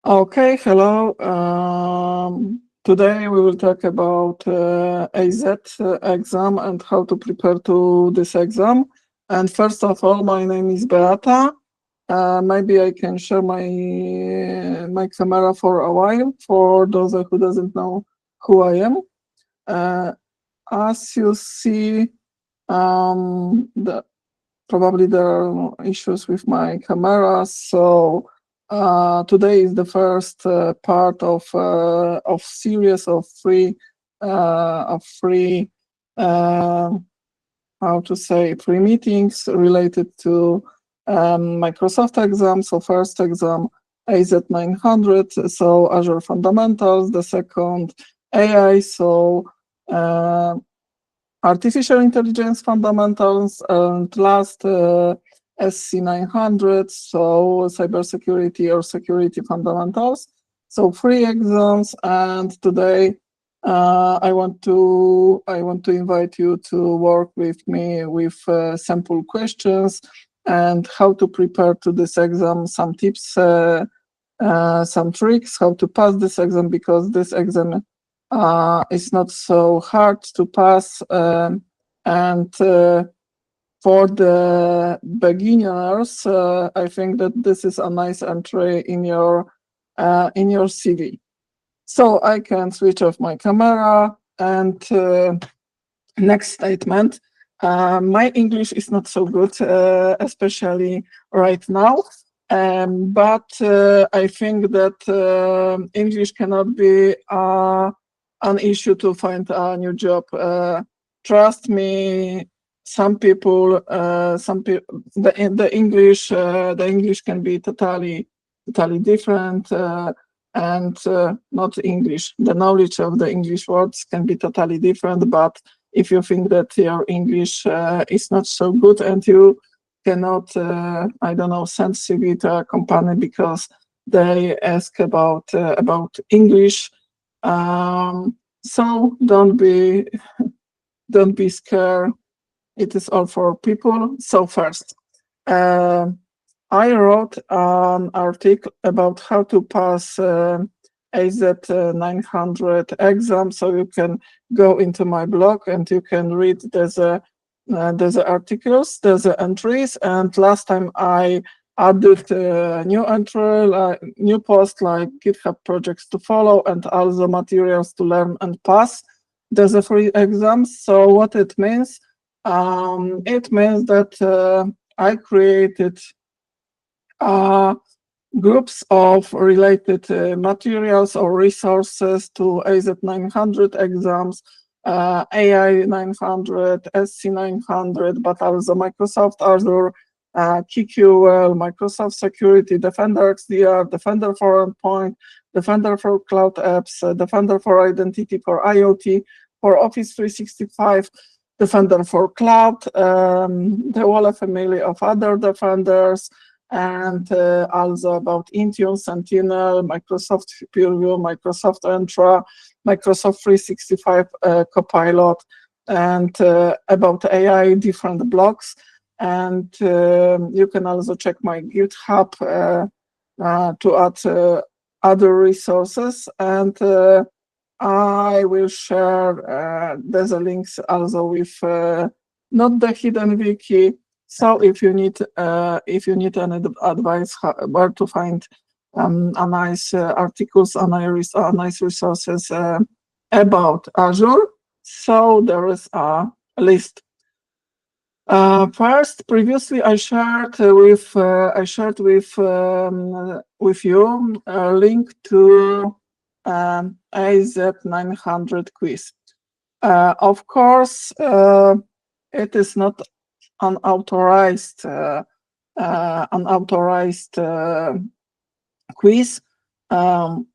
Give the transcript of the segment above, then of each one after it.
Okay, hello. Today we will talk about AZ exam and how to prepare to this exam. And first of all, my name is Beata. Maybe I can share my camera for a while for those who doesn't know who I am. Uh, as you see, probably there are issues with my camera, so today is the first part of series of free uh, how to say free meetings related to Microsoft exam. So first exam AZ-900, so Azure Fundamentals. The second AI, so uh, artificial intelligence fundamentals, and last SC900, so cybersecurity or security fundamentals. So three exams, and today I want to invite you to work with me with sample questions and how to prepare to this exam. Some tips, some tricks how to pass this exam, because this exam is not so hard to pass, and for the beginners, I think that this is a nice entry in your CV. So I can switch off my camera, and next statement. My English is not so good, especially right now. But I think that English cannot be an issue to find a new job. Trust me, some people, the English can be totally different, and not English. The knowledge of the English words can be totally different. But if you think that your English is not so good and you cannot, I don't know, send CV to a company because they ask about English. So don't be scared. It is all for people. So first, I wrote an article about how to pass AZ-900 exam. So you can go into my blog and you can read. There's articles, there's entries, and last time I added a new entry, new post like GitHub projects to follow and also materials to learn and pass. There's a free exams. So what it means? It means that I created groups of related materials or resources to AZ-900 exams, AI 900, SC 900, but also Microsoft Azure, KQL, Microsoft Security, Defender XDR, Defender for Endpoint, Defender for Cloud Apps, Defender for Identity, for IoT, for Office 365, Defender for Cloud, the whole family of other defenders, and also about Intune, Sentinel, Microsoft Purview, Microsoft Entra, Microsoft 365 Copilot, and about AI, different blogs. And you can also check my GitHub to add other resources. And I will share there's a links also with not the hidden wiki. So if you need any advice where to find a nice articles, a nice resources about Azure, so there is a list. First, previously I shared with you a link to AZ-900 quiz. Of course, it is not unauthorized quiz.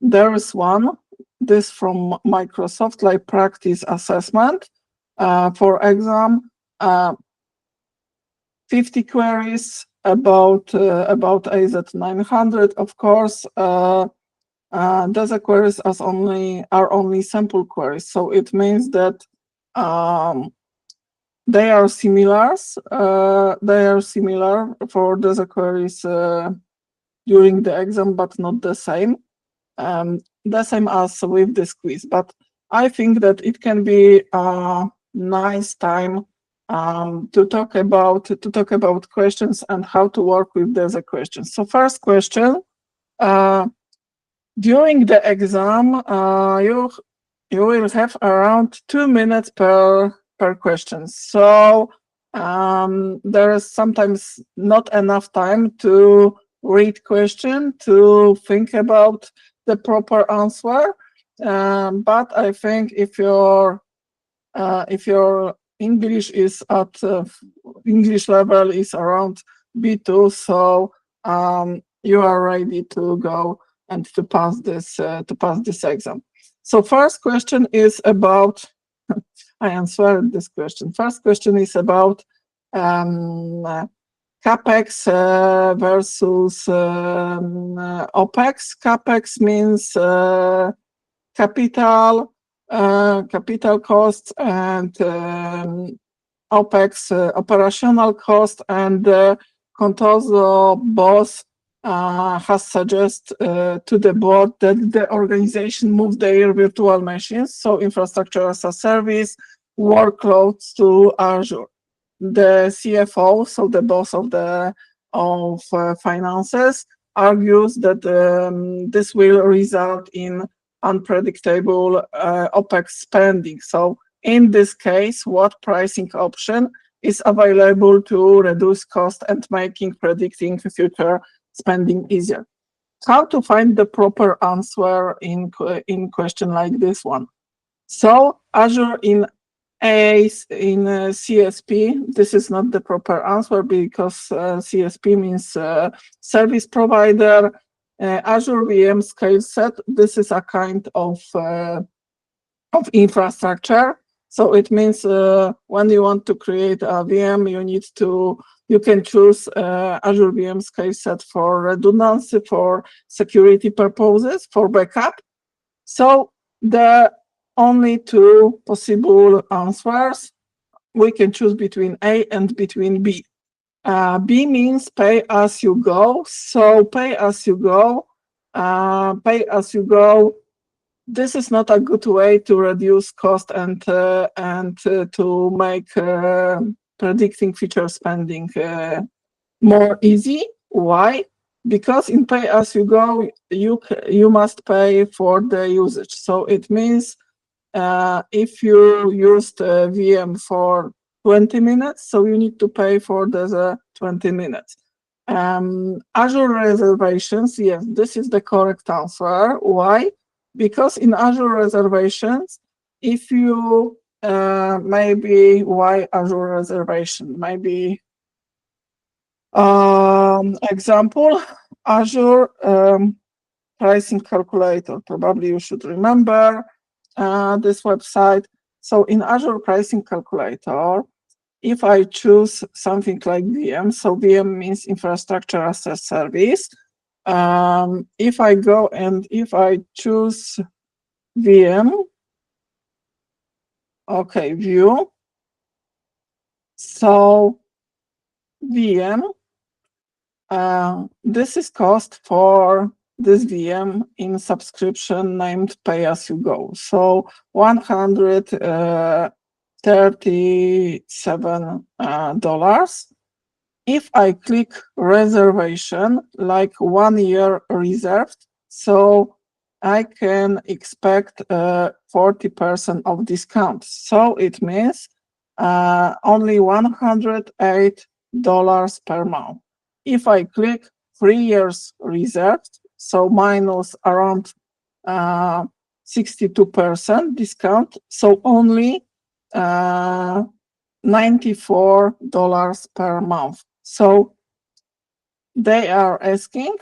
There is one, this from Microsoft, like practice assessment for exam. 50 queries about AZ-900. Of course, those queries are only sample queries, so it means that they are similar. For those queries during the exam, but not the same. the same as with this quiz, but I think that it can be a nice time to talk about questions and how to work with those questions. So first question, during the exam, you will have around 2 minutes per question. So there is sometimes not enough time to read question, to think about the proper answer. But I think if your English is at English level is around B2, so you are ready to go and to pass this exam. So first question is about I answered this question. First question is about CapEx versus OpEx. CapEx means capital costs, and OpEx operational cost. And Contoso boss has suggested to the board that the organization move their virtual machines, so infrastructure as a service, workloads to Azure. The CFO, so the boss of finances, argues that this will result in unpredictable OpEx spending. So in this case, what pricing option is available to reduce cost and making predicting future spending easier? How to find the proper answer in question like this one? So Azure in CSP, this is not the proper answer, because CSP means service provider. Azure VM scale set, this is a kind of infrastructure. So it means when you want to create a VM, you can choose Azure VM scale set for redundancy, for security purposes, for backup. So the only two possible answers, we can choose between A and between B. B means pay as you go. So pay as you go, this is not a good way to reduce cost and to make predicting future spending more easy. Why? Because in pay as you go, you must pay for the usage. So it means if you used VM for 20 minutes, so you need to pay for the 20 minutes. Azure reservations, yes, this is the correct answer. Why? Because in Azure reservations, if you maybe why Azure reservation? Maybe example, Azure pricing calculator. Probably you should remember this website. So in Azure pricing calculator, if I choose something like VM, so VM means infrastructure as a service. If I go and if I choose VM, okay, view. So VM, this is cost for this VM in subscription named pay as you go. So $137. If I click reservation, like 1 year reserved, so I can expect 40% of discount. So it means only $108 per month. If I click 3 years reserved, so minus around 62% discount, so only $94 per month. So they are asking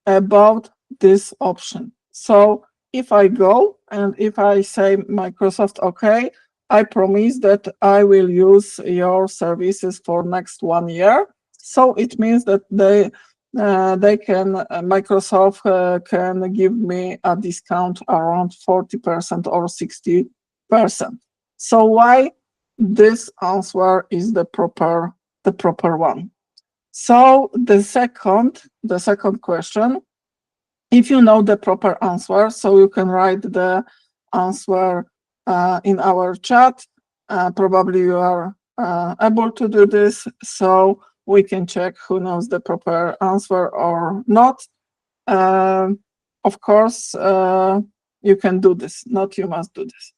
about this option. So if I go and if I say Microsoft, okay, I promise that I will use your services for next 1 year. So it means that Microsoft can give me a discount around 40% or 60%. So why this answer is the proper one? So the second question, if you know the proper answer, so you can write the answer in our chat. Probably you are able to do this, so we can check who knows the proper answer or not. Of course, you can do this, not you must do this.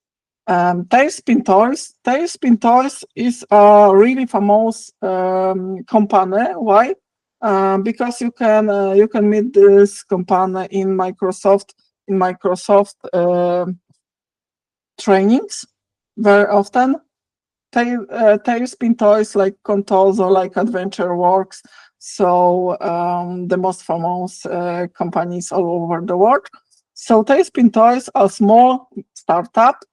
Tailspin Toys. Tailspin Toys is a really famous company. Why? Because you can meet this company in Microsoft trainings very often. Tailspin Toys like Contoso, like AdventureWorks, so the most famous companies all over the world. So Tailspin Toys, a small startup,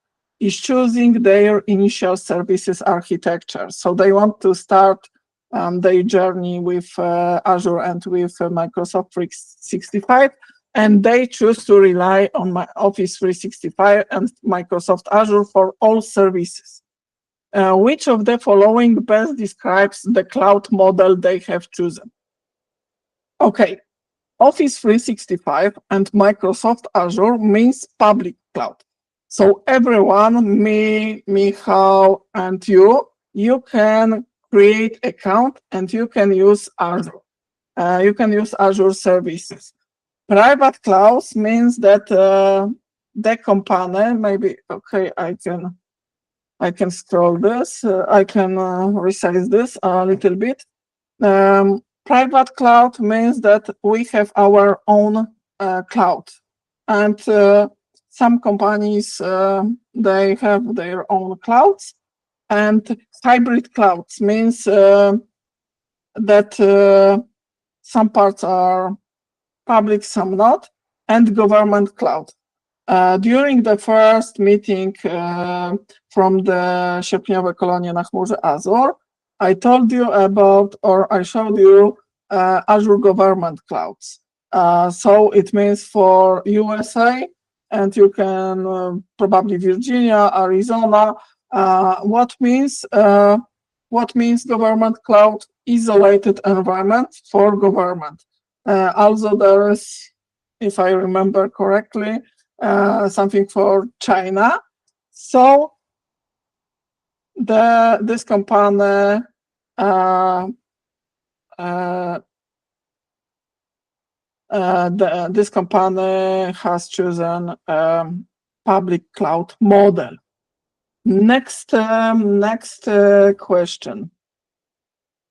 is choosing their initial services architecture. So they want to start their journey with Azure and with Microsoft 365, and they choose to rely on my Office 365 and Microsoft Azure for all services. Which of the following best describes the cloud model they have chosen? Okay, Office 365 and Microsoft Azure means public cloud. So everyone, me, Michał, and you can create account and you can use Azure. You can use Azure services. Private clouds means that the company, maybe, okay, I can scroll this, I can resize this a little bit. Private cloud means that we have our own cloud, and some companies they have their own clouds. And hybrid clouds means that some parts are public, some not, and government cloud. During the first meeting from the sierpniowe kolonie na chmurze Azure, I told you about, or I showed you Azure government clouds. So it means for USA, and you can probably Virginia, Arizona. What means government cloud? Isolated environment for government. Also, there is, if I remember correctly, something for China. So this company this company has chosen public cloud model. Next question.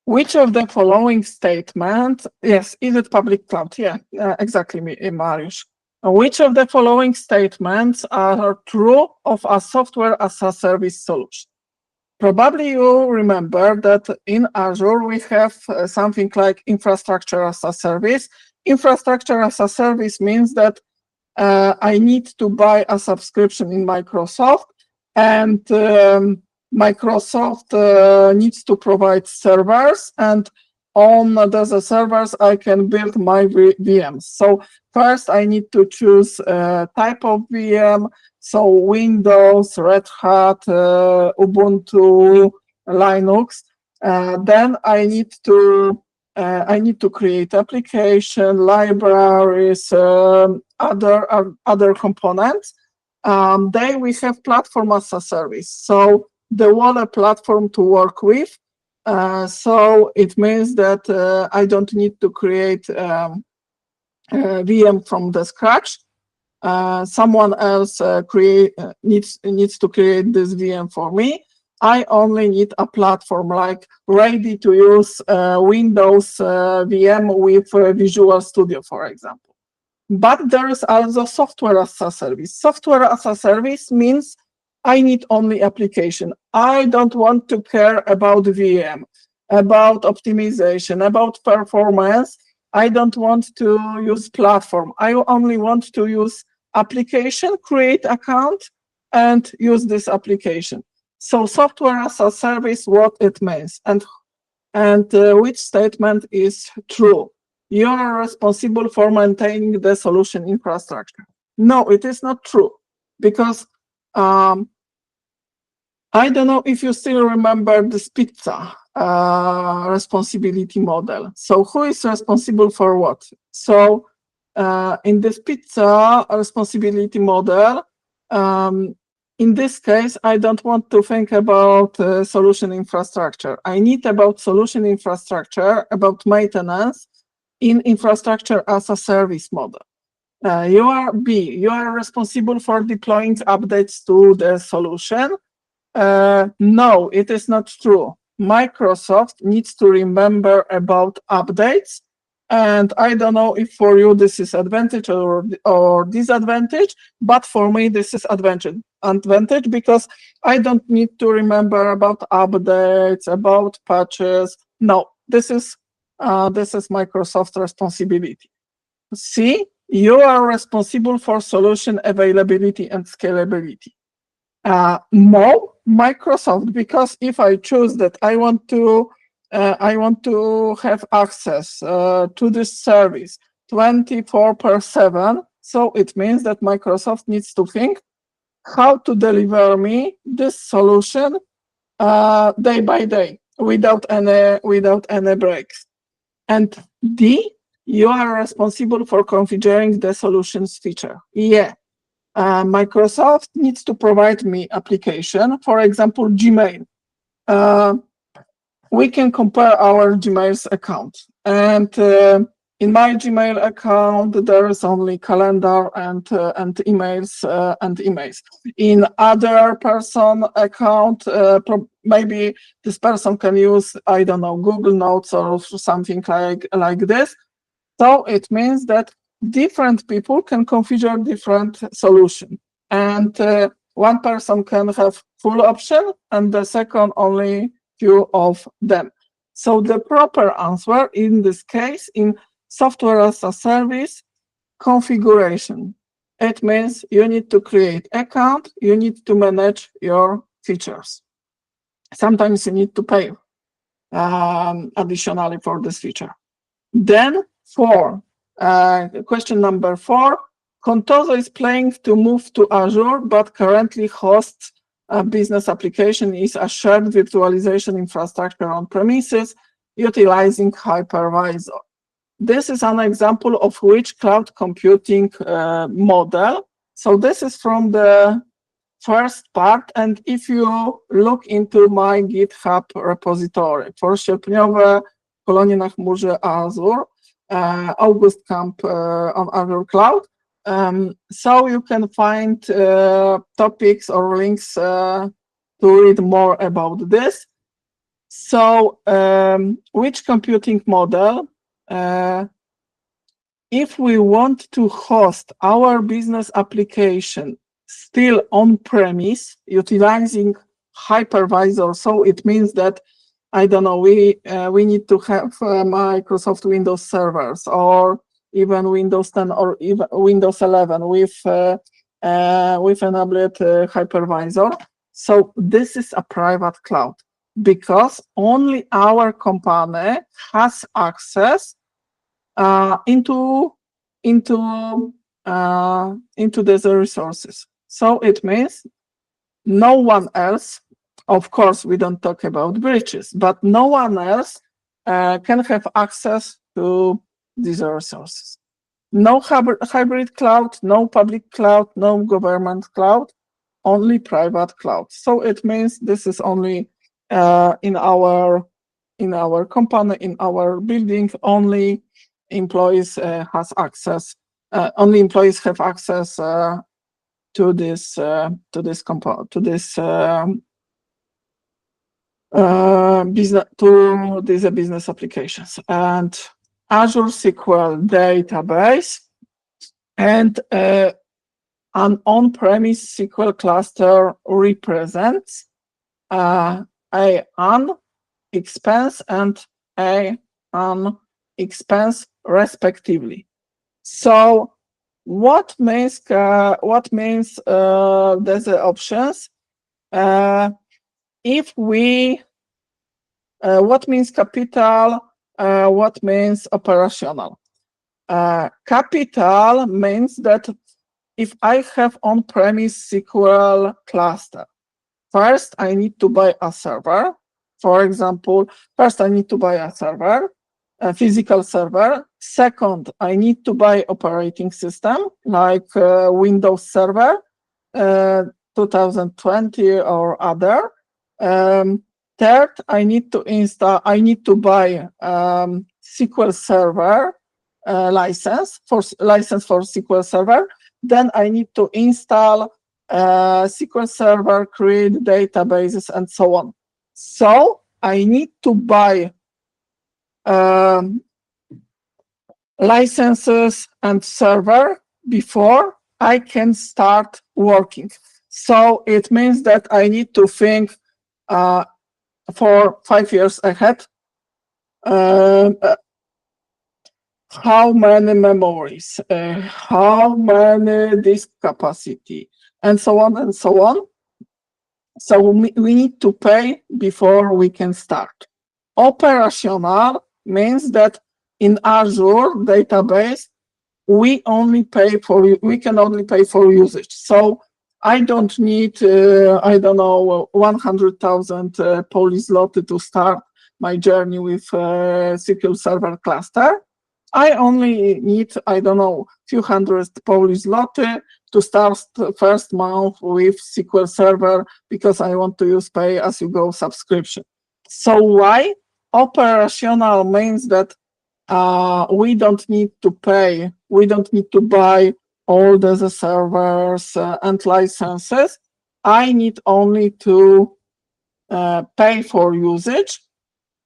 Which of the following statement? Yes, is it public cloud? Yeah, exactly, Mariusz. Which of the following statements are true of a software as a service solution? Probably you remember that in Azure we have something like infrastructure as a service. Infrastructure as a service means that I need to buy a subscription in Microsoft, and Microsoft needs to provide servers, and on those servers I can build my VMs. So first I need to choose type of VM, so Windows, Red Hat, Ubuntu, Linux. Then I need to create application, libraries, other components. Then we have platform as a service. So the wallet platform to work with. So it means that I don't need to create VM from the scratch. Someone else needs to create this VM for me. I only need a platform like ready to use Windows VM with Visual Studio, for example. But there is also software as a service. Software as a service means I need only application. I don't want to care about VM, about optimization, about performance. I don't want to use platform. I only want to use application, create account, and use this application. So software as a service, what it means, and which statement is true? You are responsible for maintaining the solution infrastructure. No, it is not true, because I don't know if you still remember this pizza responsibility model. So who is responsible for what? So in this pizza responsibility model, in this case, I don't want to think about solution infrastructure. I need about solution infrastructure, about maintenance in infrastructure as a service model. You are responsible for deploying updates to the solution. No, it is not true. Microsoft needs to remember about updates. And I don't know if for you this is advantage or disadvantage, but for me this is advantage because I don't need to remember about updates, about patches. No, this is Microsoft's responsibility. C, you are responsible for solution availability and scalability. No, Microsoft, because if I choose that I want to have access to this service 24/7, so it means that Microsoft needs to think how to deliver me this solution day by day without any breaks. And D, you are responsible for configuring the solution's feature. Yeah. Microsoft needs to provide me application, for example, Gmail. We can compare our Gmail's account. And in my Gmail account, there is only calendar and emails. In other person account, maybe this person can use, I don't know, Google Notes or something like this. So it means that different people can configure different solution, and one person can have full option and the second only few of them. So the proper answer in this case, in software as a service, configuration. It means you need to create account, you need to manage your features. Sometimes you need to pay additionally for this feature. Then question number 4, Contoso is planning to move to Azure, but currently hosts a business application is a shared virtualization infrastructure on premises utilizing hypervisor. This is an example of which cloud computing model. So this is from the first part, and if you look into my GitHub repository for sierpniowe kolonie na chmurze Azure, August Camp on Azure Cloud. So you can find topics or links to read more about this. So which computing model? If we want to host our business application still on-premise, utilizing hypervisor, so it means that I don't know, we need to have Microsoft Windows servers or even Windows 10 or even Windows 11 with enabled hypervisor. So this is a private cloud because only our company has access into these resources. So it means no one else. Of course, we don't talk about breaches, but no one else can have access to these resources. No hybrid cloud, no public cloud, no government cloud, only private cloud. So it means this is only in our company, in our building, only employees has access. Only employees have access to this business applications, and Azure SQL database and an on-premise SQL cluster represents an expense and an expense respectively. So what means these options? If we what means capital, what means operational? Capital means that if I have on-premise SQL cluster, first I need to buy a server. For example, first I need to buy a server, a physical server. Second, I need to buy operating system like Windows Server 2020 or other. Third, I need to buy SQL Server license for SQL Server. Then I need to install SQL Server, create databases, and so on. So I need to buy licenses and server before I can start working. So it means that I need to think for 5 years ahead. How many memories, how many disk capacity, and so on and so on. So we need to pay before we can start. Operational means that in Azure database, we can only pay for usage. So I don't need, I don't know, 100,000 Polish zloty to start my journey with SQL Server cluster. I only need, I don't know, few hundred Polish zloty to start the first month with SQL Server because I want to use pay-as-you-go subscription. So why? Operational means that we don't need to pay, we don't need to buy all the servers and licenses. I need only to pay for usage,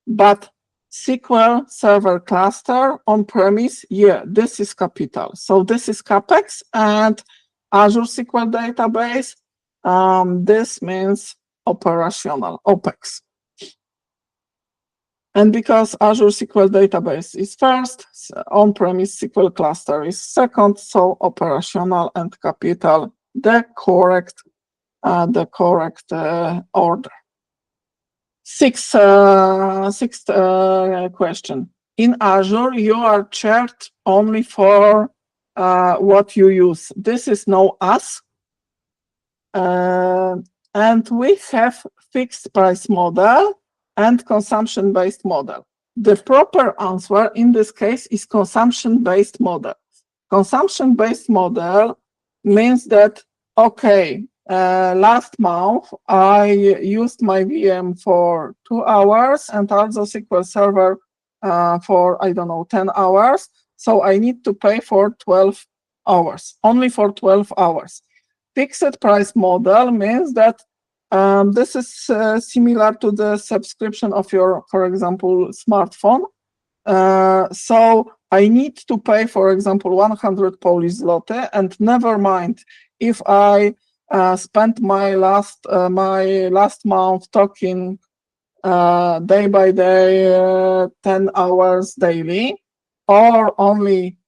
but SQL Server cluster on-premise, yeah, this is capital. So this is CapEx, and Azure SQL database, this means operational, OpEx. And because Azure SQL database is first, on-premise SQL cluster is second, so operational and capital, the correct order. Sixth question. In Azure, you are charged only for what you use. This is no as. And we have fixed price model and consumption-based model. The proper answer in this case is consumption-based model. Consumption-based model means that, okay, last month I used my VM for 2 hours and also SQL Server for, I don't know, 10 hours. So I need to pay for 12 hours, only for 12 hours. Fixed price model means that this is similar to the subscription of your, for example, smartphone. So I need to pay, for example, 100 Polish zloty, and never mind if I spent my last month talking day by day, 10 hours daily, or only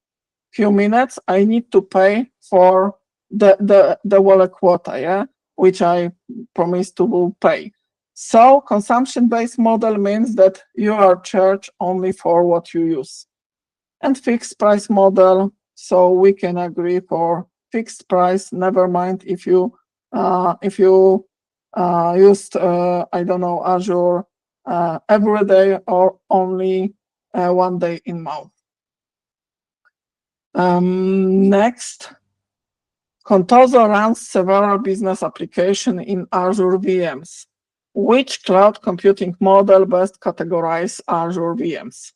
few minutes. I need to pay for the wallet quota, yeah, which I promised to pay. So consumption-based model means that you are charged only for what you use. And fixed price model, so we can agree for fixed price, never mind if you used, I don't know, Azure every day or only 1 day in month. Next, Contoso runs several business applications in Azure VMs. Which cloud computing model best categorizes Azure VMs?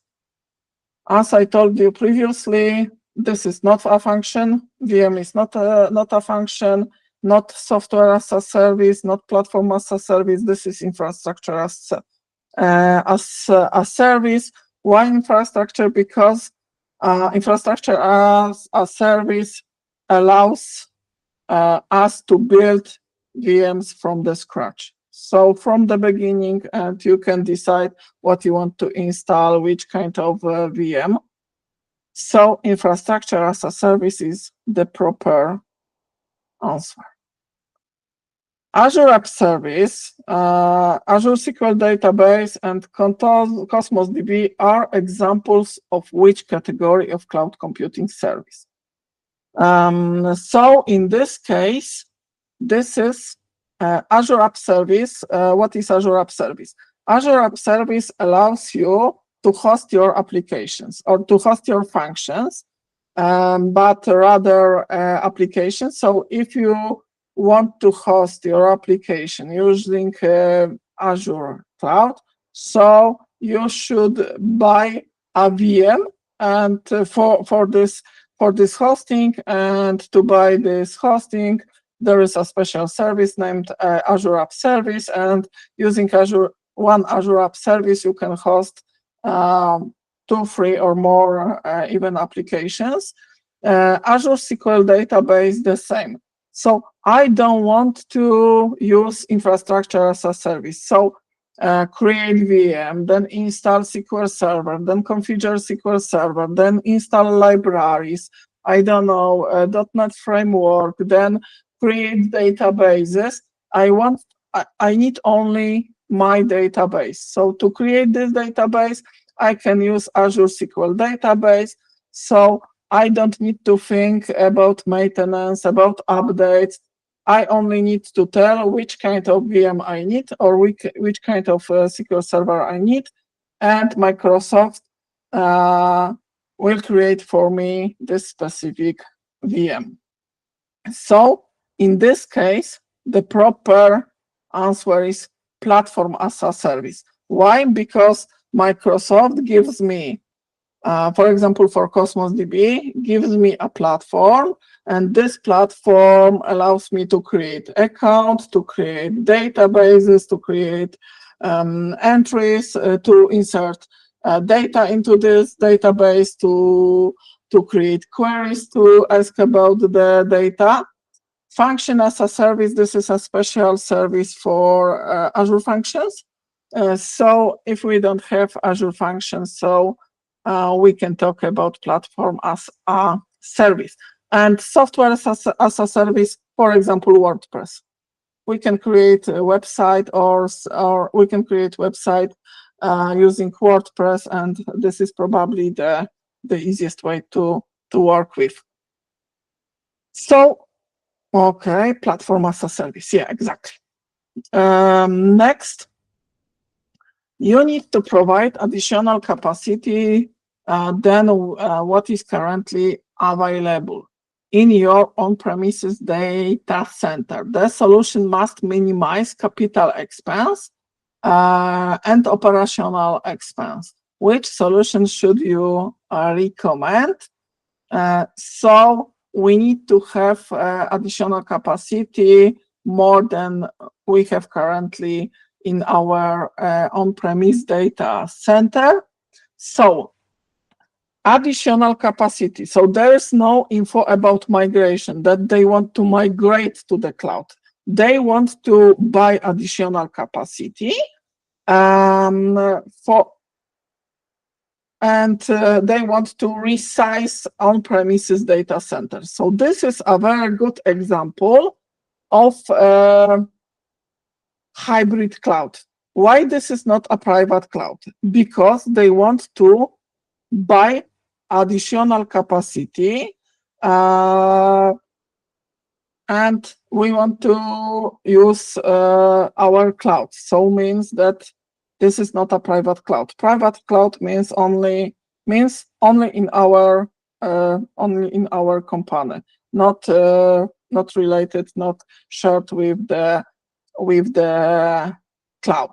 As I told you previously, this is not a function. VM is not a function, not software as a service, not platform as a service. This is infrastructure as a service. Why infrastructure? Because infrastructure as a service allows us to build VMs from the scratch. So from the beginning, and you can decide what you want to install, which kind of VM. So infrastructure as a service is the proper answer. Azure App Service, Azure SQL Database, and Cosmos DB are examples of which category of cloud computing service. So in this case, this is Azure App Service. What is Azure App Service? Azure App Service allows you to host your applications or to host your functions, but rather applications. So if you want to host your application using Azure Cloud, so you should buy a VM and for this hosting, and to buy this hosting there is a special service named Azure App Service, and using Azure App Service you can host 2, 3 or more even applications. Azure SQL database the same. So I don't want to use infrastructure as a service. So create VM, then install SQL Server, then configure SQL Server, then install libraries, I don't know, .NET Framework, then create databases. I need only my database. So to create this database, I can use Azure SQL database. So I don't need to think about maintenance, about updates. I only need to tell which kind of VM I need or which kind of SQL Server I need, and Microsoft will create for me this specific VM. So in this case, the proper answer is platform as a service. Why? Because Microsoft gives me, for example, for Cosmos DB, gives me a platform, and this platform allows me to create accounts, to create databases, to create entries, to insert data into this database, to create queries, to ask about the data. Function as a service, this is a special service for Azure Functions. So if we don't have Azure Functions, so we can talk about platform as a service. And software as a service, for example, WordPress. We can create a website or we can create website using WordPress, and this is probably the easiest way to work with. So, okay, platform as a service. Yeah, exactly. Next, you need to provide additional capacity than what is currently available in your on-premises data center. The solution must minimize capital expense and operational expense. Which solution should you recommend? So we need to have additional capacity more than we have currently in our on-premise data center. So additional capacity. So there is no info about migration, that they want to migrate to the cloud. They want to buy additional capacity and they want to resize on-premises data centers. So this is a very good example of hybrid cloud. Why this is not a private cloud? Because they want to buy additional capacity and we want to use our cloud. So means that this is not a private cloud. Private cloud means only in our company, not related, not shared with the cloud.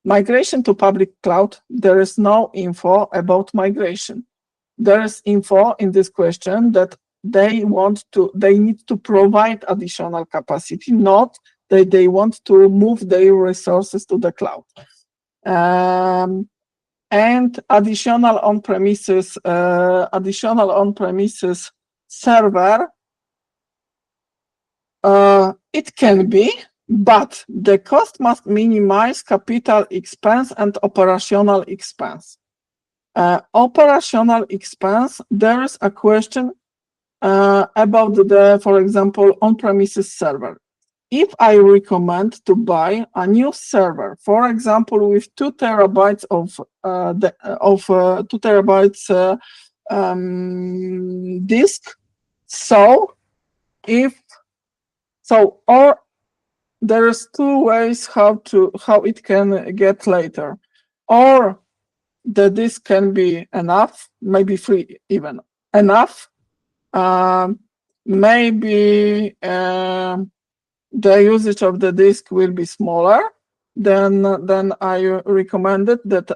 Migration to public cloud, there is no info about migration. There is info in this question that they need to provide additional capacity, not that they want to move their resources to the cloud. And additional on-premises server, it can be, but the cost must minimize capital expense and operational expense. Operational expense, there is a question about the, for example, on-premises server. If I recommend to buy a new server, for example, with 2 terabytes of 2 terabytes disk, or there's 2 ways how it can get later. Or the disk can be enough, maybe free even enough. Maybe the usage of the disk will be smaller than I recommended, that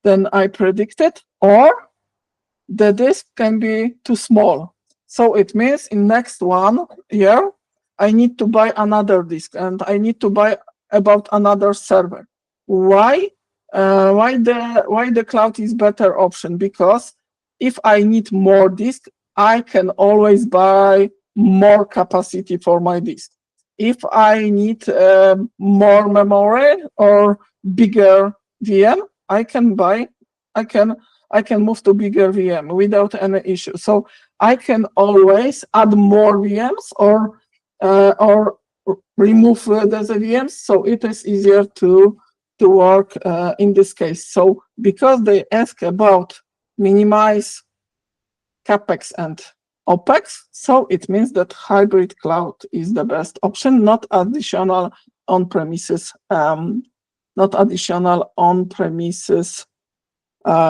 then I predicted, or the disk can be too small. So it means in next 1 year, I need to buy another disk, and I need to buy about another server. Why? Why the cloud is better option? Because if I need more disk, I can always buy more capacity for my disk. If I need more memory or bigger VM, I can move to bigger VM without any issue. So I can always add more VMs or remove the VMs. So it is easier to work in this case. So because they ask about minimize CapEx and OpEx, so it means that hybrid cloud is the best option, not additional on-premises,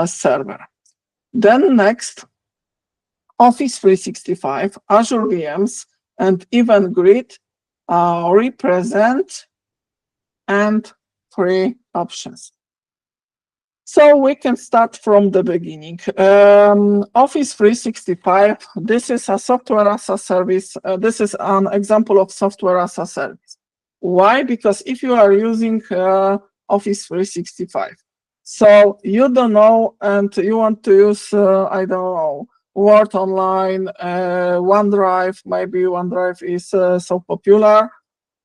server. Then next, Office 365, Azure VMs, and Event Grid represent and free options. So we can start from the beginning. Office 365, this is a software as a service. This is an example of software as a service. Why? Because if you are using Office 365, so you don't know and you want to use, I don't know, Word Online, OneDrive, maybe OneDrive is so popular.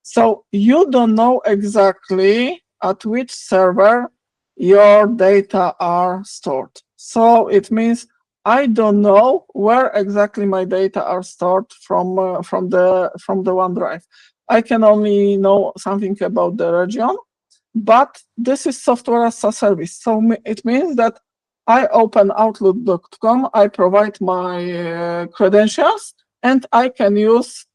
So you don't know exactly at which server your data are stored. So it means I don't know where exactly my data are stored from the OneDrive. I can only know something about the region, but this is software as a service. So it means that I open Outlook.com, I provide my credentials, and I can use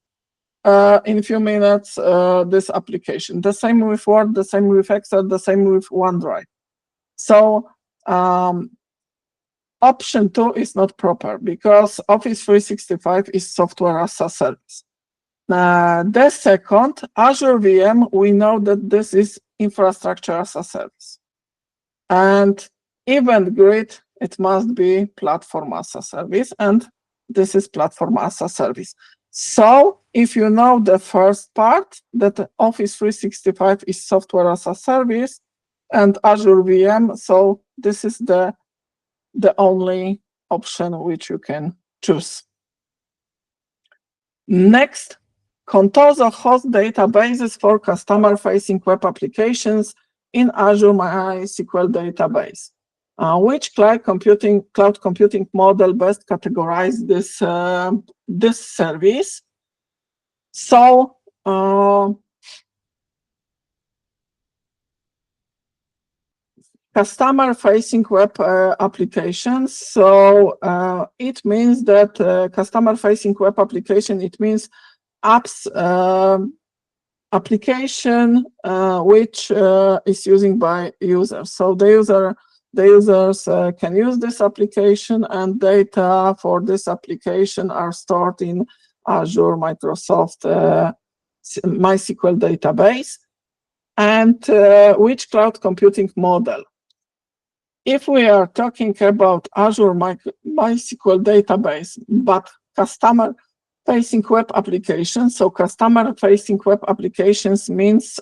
in a few minutes this application. The same with Word, the same with Excel, the same with OneDrive. So option 2 is not proper because Office 365 is software as a service. The second, Azure VM, we know that this is infrastructure as a service. And Event Grid, it must be platform as a service, and this is platform as a service. So if you know the first part, that Office 365 is software as a service, and Azure VM, so this is the only option which you can choose. Next, Contoso hosts databases for customer-facing web applications in Azure MySQL database. Which cloud computing model best categorize this service? So customer-facing web applications. So it means that customer-facing web application, it means apps application which is using by users. So the users can use this application, and data for this application are stored in Azure Microsoft MySQL database. And which cloud computing model? If we are talking about Azure MySQL database, but customer-facing web applications, so customer-facing web applications means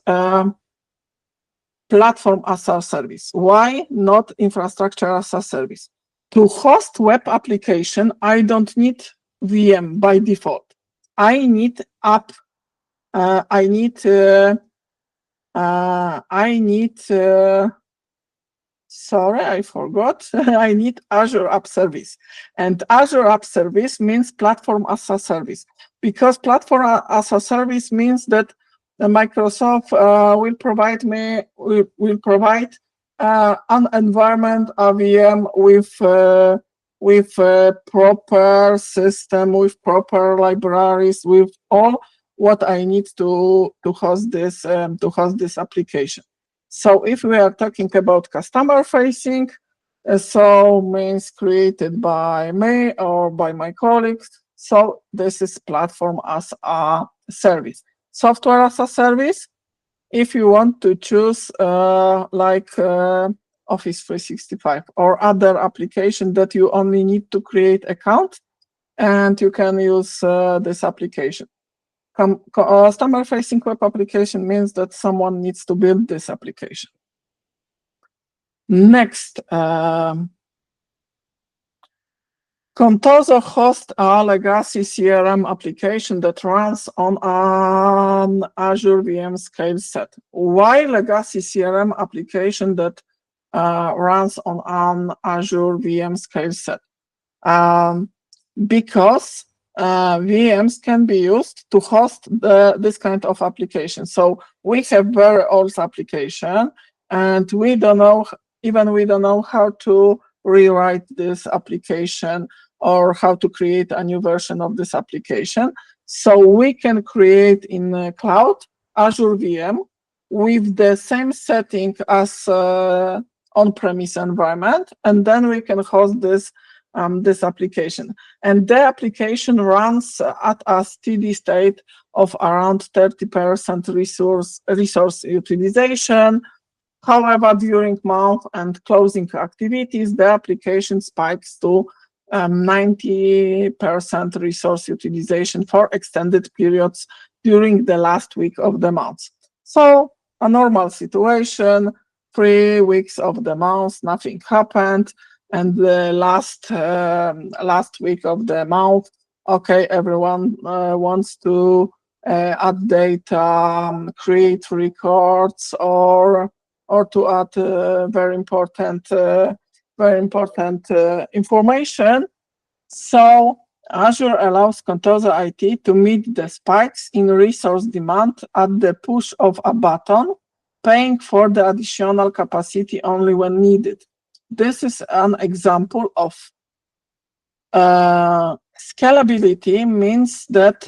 platform as a service. Why not infrastructure as a service? To host web application, I don't need VM by default. I need app. Sorry, I forgot. I need Azure App Service. And Azure App Service means platform as a service. Because platform as a service means that Microsoft will provide an environment, a VM with proper system, with proper libraries, with all what I need to host this application. So if we are talking about customer facing, so means created by me or by my colleagues. So this is platform as a service. Software as a service, if you want to choose Office 365 or other application that you only need to create account and you can use this application. Customer-facing web application means that someone needs to build this application. Next, Contoso hosts a legacy CRM application that runs on an Azure VM scale set. Why legacy CRM application that runs on an Azure VM scale set? Because VMs can be used to host this kind of application. So we have very old application, and we don't know how to rewrite this application or how to create a new version of this application. So we can create in the cloud Azure VM with the same setting as on-premise environment, and then we can host this application. And the application runs at a steady state of around 30% resource utilization. However, during month and closing activities, the application spikes to 90% resource utilization for extended periods during the last week of the month. So a normal situation, 3 weeks of the month, nothing happened. And the last week of the month, okay, everyone wants to add data, create records, or to add very important information. So Azure allows Contoso IT to meet the spikes in resource demand at the push of a button, paying for the additional capacity only when needed. This is an example of scalability. Means that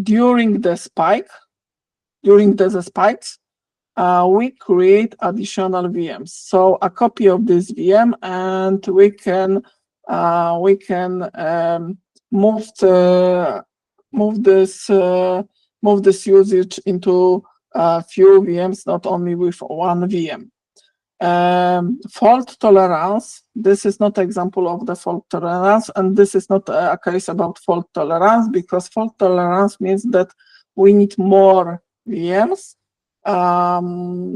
during the spikes, we create additional VMs. So a copy of this VM, and we can move this usage into a few VMs, not only with one VM. Fault tolerance. This is not an example of the fault tolerance, and this is not a case about fault tolerance, because fault tolerance means that we need more VMs. High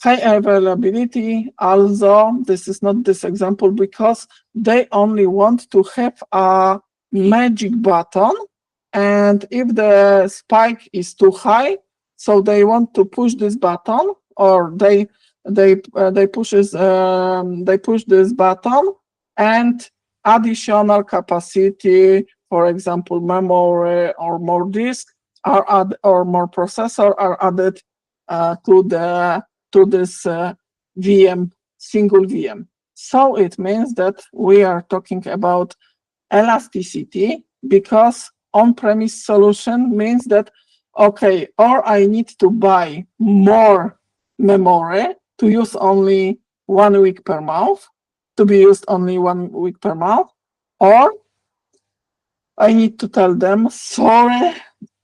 availability, also, this is not this example, because they only want to have a magic button, and if the spike is too high, so they want to push this button, or they push this button, and additional capacity, for example, memory or more disk, or more processor are added to this VM, single VM. So it means that we are talking about elasticity, because on-premise solution means that, okay, or I need to buy more memory to use only 1 week per month, to be used only 1 week per month, or I need to tell them, sorry,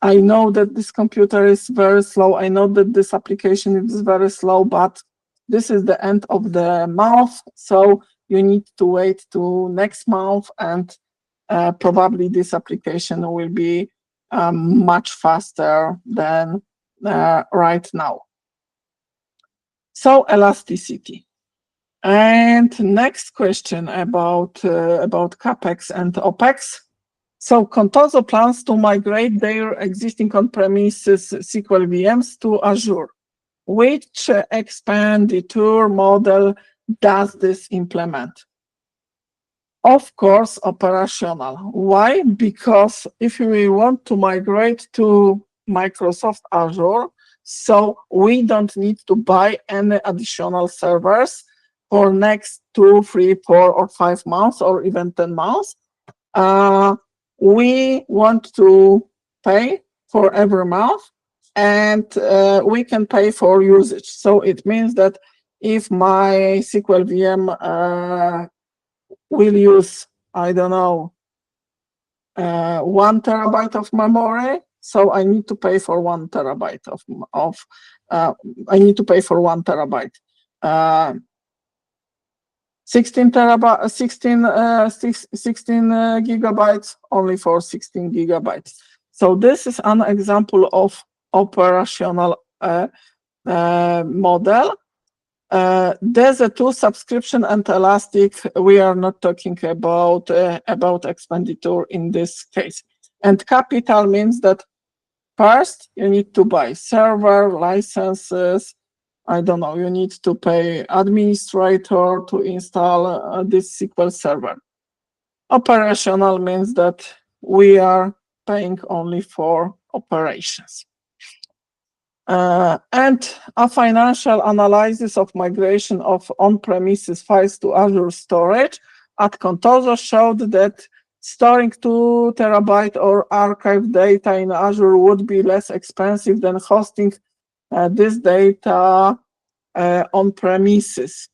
I know that this computer is very slow, I know that this application is very slow, but this is the end of the month, so you need to wait to next month, and probably this application will be much faster than right now. So elasticity. And next question about CapEx and OpEx. So Contoso plans to migrate their existing on-premises SQL VMs to Azure. Which expenditure model does this implement? Of course, operational. Why? Because if we want to migrate to Microsoft Azure, so we don't need to buy any additional servers for next 2, 3, 4, or 5 months, or even 10 months. We want to pay for every month, and we can pay for usage. So it means that if my SQL VM will use, I don't know, 1 terabyte of memory, so I need to pay for 1 terabyte I need to pay for 1 terabyte. 16 terabyte, 16 gigabytes, only for 16 gigabytes. So this is an example of operational model. There's a two subscription and elastic. We are not talking about expenditure in this case. And capital means that first you need to buy server licenses. I don't know, you need to pay administrator to install this SQL server. Operational means that we are paying only for operations. And a financial analysis of migration of on-premises files to Azure storage at Contoso showed that storing 2 terabyte or archive data in Azure would be less expensive than hosting this data on premises.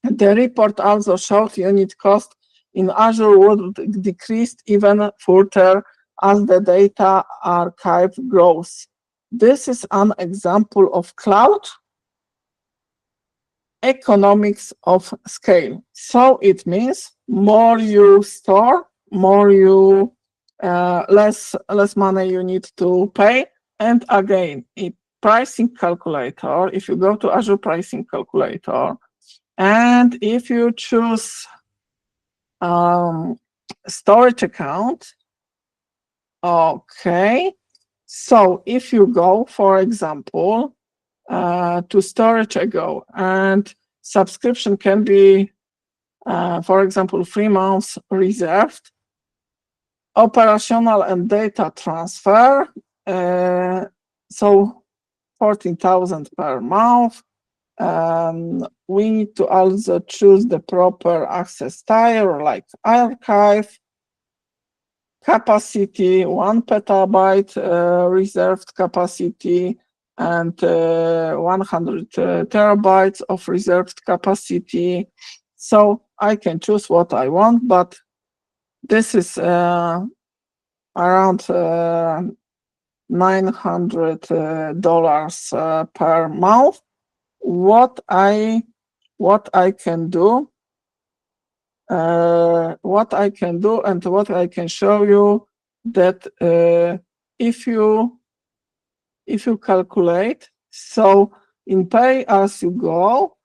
The report also showed unit cost in Azure would decrease even further as the data archive grows. This is an example of cloud economics of scale. So it means more you store, more you less money you need to pay. And again, a pricing calculator, if you go to Azure pricing calculator, and if you choose storage account, okay. So if you go, for example, to storage ago, and subscription can be, for example, 3 months reserved, operational and data transfer, so 14,000 per month. We need to also choose the proper access tier, like archive, capacity, 1 petabyte reserved capacity, and 100 terabytes of reserved capacity. So I can choose what I want, but this is around $900 per month. What I can do, and what I can show you, that if you calculate, so in pay as you go,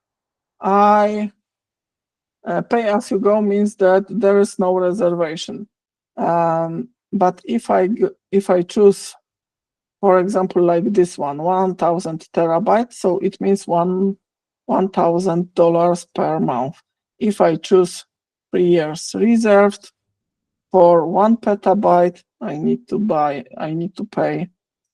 pay as you go means that there is no reservation. But if I choose, for example, like this one, 1,000 terabytes, so it means $1,000 per month. If I choose 3 years reserved for 1 petabyte, I need to pay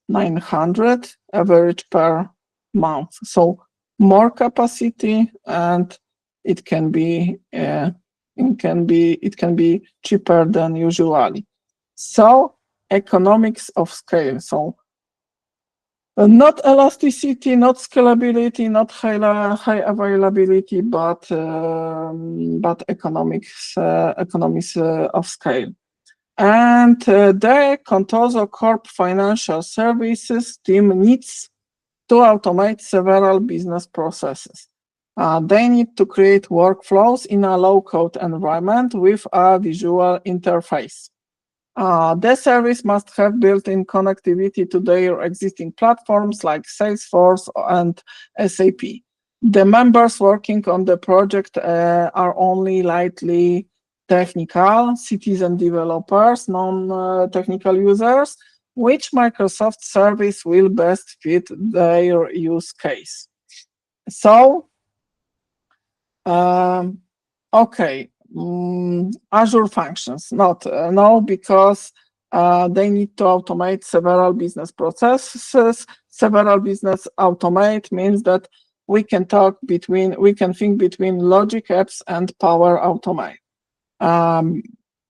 900 average per month. So more capacity, and it can be cheaper than usually. So economics of scale. So not elasticity, not scalability, not high availability, but economics of scale. And the Contoso Corp Financial Services team needs to automate several business processes. They need to create workflows in a low-code environment with a visual interface. The service must have built-in connectivity to their existing platforms like Salesforce and SAP. The members working on the project are only lightly technical, citizen developers, non-technical users, which Microsoft service will best fit their use case. So, okay. Azure functions, no, because they need to automate several business processes. Several business automate means that we can think between logic apps and Power Automate.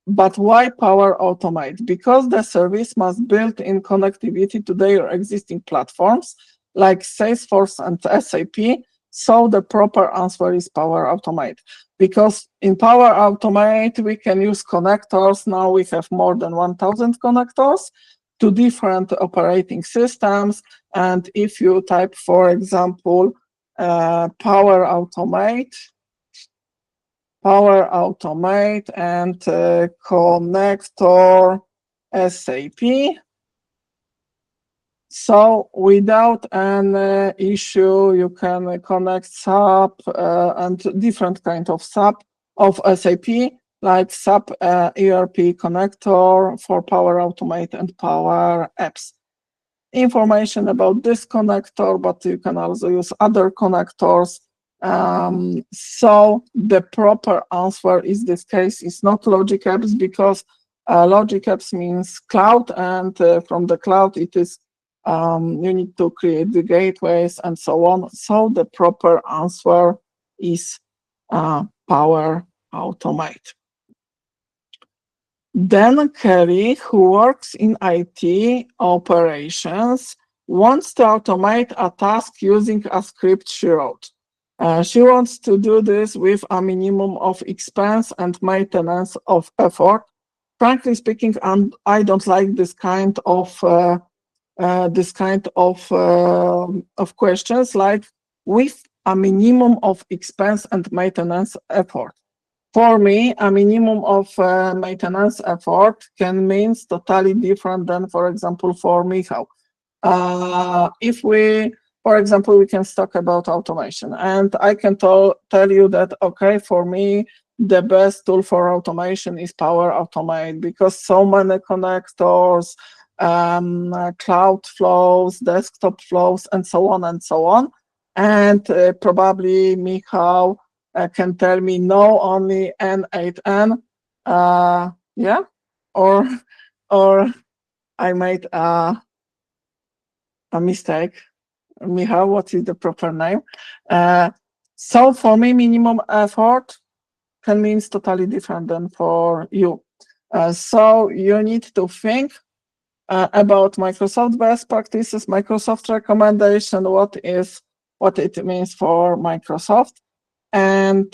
But why Power Automate? Because the service must build in connectivity to their existing platforms like Salesforce and SAP. So the proper answer is Power Automate. Because in Power Automate, we can use connectors. Now we have more than 1,000 connectors to different operating systems. And if you type, for example, Power Automate and connector SAP. So without an issue, you can connect SAP and different kind of SAP of SAP, like SAP ERP connector for Power Automate and Power Apps. Information about this connector, but you can also use other connectors. So the proper answer in this case is not Logic Apps, because Logic Apps means cloud, and from the cloud it is you need to create the gateways and so on. So the proper answer is Power Automate. Then Kelly, who works in IT operations, wants to automate a task using a script she wrote. She wants to do this with a minimum of expense and maintenance of effort. Frankly speaking, I don't like this kind of questions, like with a minimum of expense and maintenance effort. For me, a minimum of maintenance effort can mean totally different than, for example, for Michał. If we, for example, we can talk about automation, and I can tell you that, okay, for me, the best tool for automation is Power Automate, because so many connectors, cloud flows, desktop flows, and so on and so on. And probably Michał can tell me no, only N8N, yeah, or I made a mistake. Michał, what is the proper name? So for me, minimum effort can mean totally different than for you. So you need to think about Microsoft best practices, Microsoft recommendation, what it means for Microsoft. And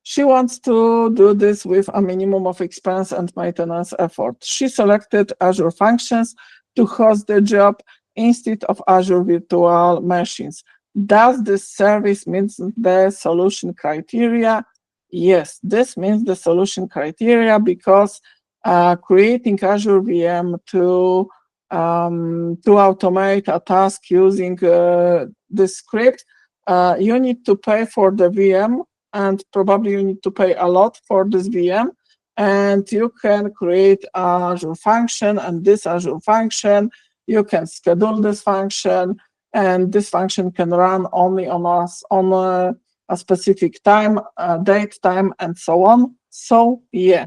she wants to do this with a minimum of expense and maintenance effort. She selected Azure Functions to host the job instead of Azure Virtual Machines. Does this service meet the solution criteria? Yes, this means the solution criteria, because creating Azure VM to automate a task using this script, you need to pay for the VM, and probably you need to pay a lot for this VM. And you can create an Azure function, and this Azure function, you can schedule this function, and this function can run only on a specific time, date, time, and so on. So yeah,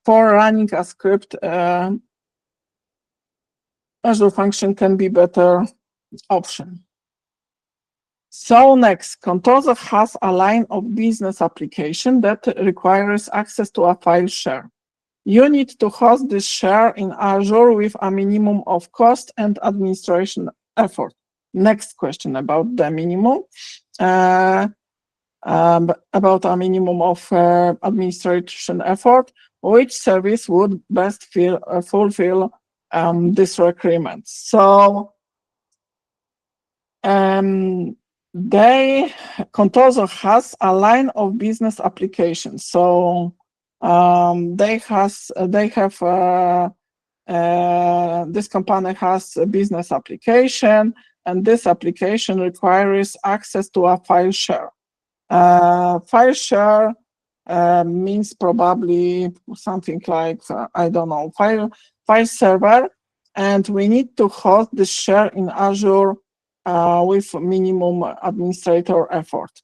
for running a script, Azure function can be better option. So next, Contoso has a line of business application that requires access to a file share. You need to host this share in Azure with a minimum of cost and administration effort. Next question about the minimum. About a minimum of administration effort, which service would best fulfill this requirement? So Contoso has a line of business applications. So this company has a business application, and this application requires access to a file share. File share means probably something like, I don't know, file server, and we need to host this share in Azure with minimum administrator effort.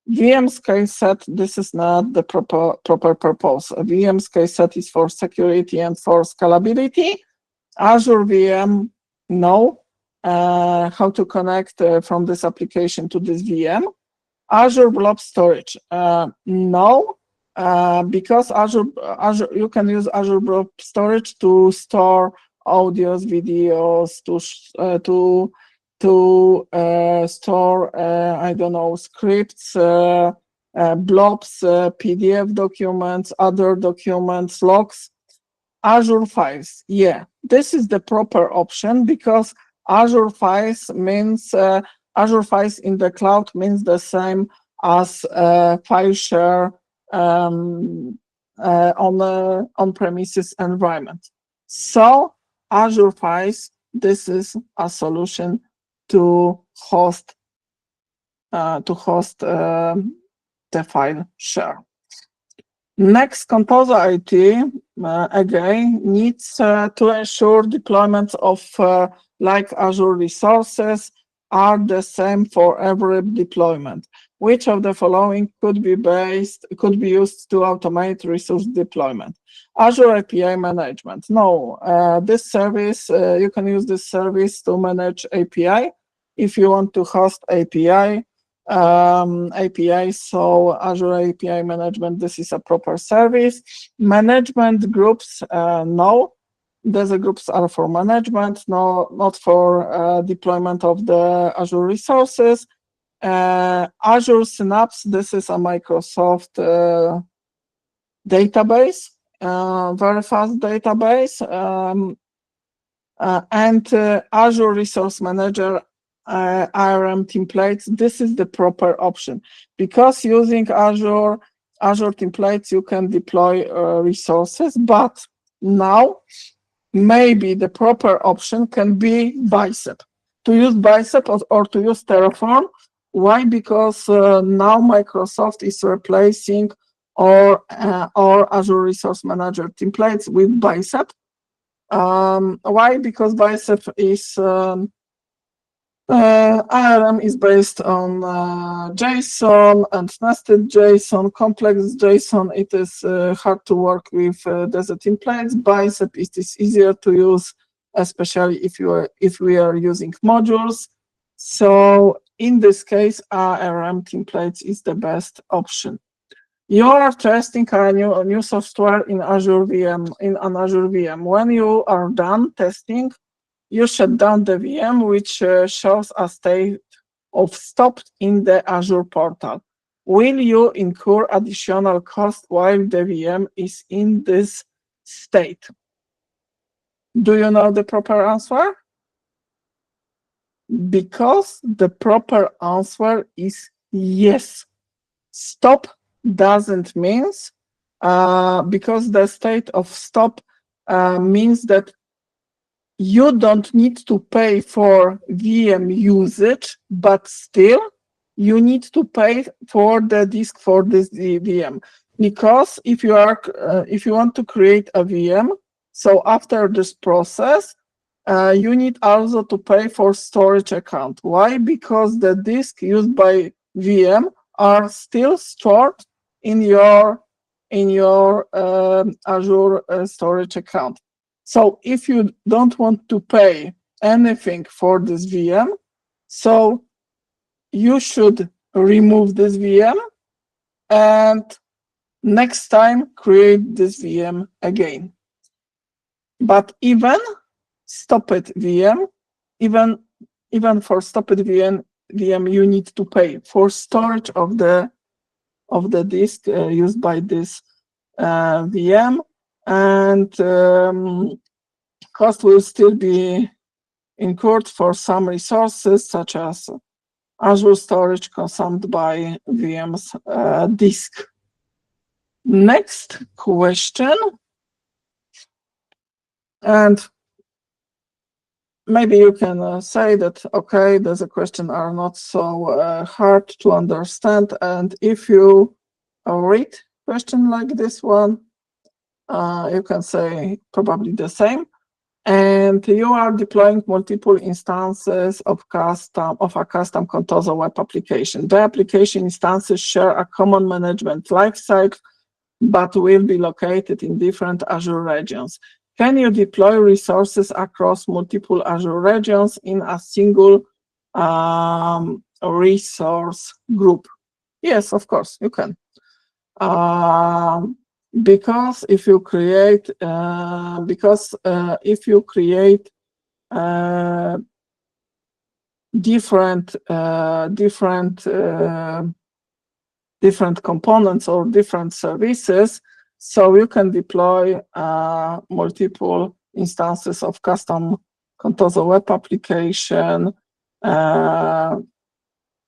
VM scale set, this is not the proper purpose. VM scale set is for security and for scalability. Azure VM, no. How to connect from this application to this VM. Azure Blob Storage, no. because Azure, you can use Azure Blob Storage to store audios, videos, to store, I don't know, scripts, blobs, PDF documents, other documents, logs. Azure Files, yeah, this is the proper option, because Azure Files means Azure Files in the cloud means the same as file share on on-premises environment. So Azure Files, this is a solution to host the file share. Next, Composer IT again needs to ensure deployments of like Azure resources are the same for every deployment. Which of the following could be used to automate resource deployment? Azure API management. No, this service, you can use this service to manage API. If you want to host API, so Azure API management, this is a proper service. Management groups, no. These groups are for management, no, not for deployment of the Azure resources. Azure Synapse, this is a Microsoft database, very fast database, and Azure Resource Manager, ARM templates, this is the proper option, because using Azure templates, you can deploy resources, but now maybe the proper option can be Bicep. To use Bicep or to use Terraform. Why? Because now Microsoft is replacing our Azure Resource Manager templates with Bicep. Why? Because Bicep is ARM is based on JSON and nested JSON, complex JSON. It is hard to work with these templates. Bicep is easier to use, especially if we are using modules. So in this case, ARM templates is the best option. You are testing a new software in Azure VM, in an Azure VM. When you are done testing, you shut down the VM, which shows a state of stopped in the Azure portal. Will you incur additional cost while the VM is in this state? Do you know the proper answer? Because the proper answer is yes. Stop doesn't mean, because the state of stop means that you don't need to pay for VM usage, but still you need to pay for the disk for this VM. Because if you want to create a VM, so after this process, you need also to pay for storage account. Why? Because the disk used by VM are still stored in your Azure storage account. So if you don't want to pay anything for this VM, so you should remove this VM and next time create this VM again. But even stopped VM, even for stopped VM, you need to pay for storage of the disk used by this VM, and cost will still be incurred for some resources, such as Azure storage consumed by VM's disk. Next question, and maybe you can say that, okay, there's a question are not so hard to understand, and if you read question like this one, you can say probably the same. And you are deploying multiple instances of a custom Composer web application. The application instances share a common management lifecycle, but will be located in different Azure regions. Can you deploy resources across multiple Azure regions in a single resource group? Yes, of course, you can. Because if you create different components or different services, so you can deploy multiple instances of custom Contoso web application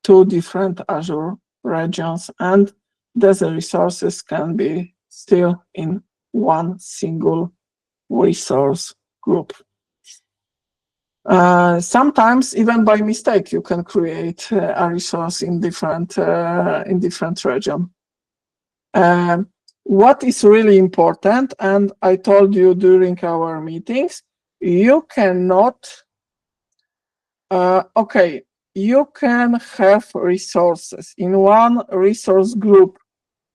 to different Azure regions, and these resources can be still in one single resource group. Sometimes, even by mistake, you can create a resource in different region. What is really important, and I told you during our meetings, you cannot. Okay, you can have resources in one resource group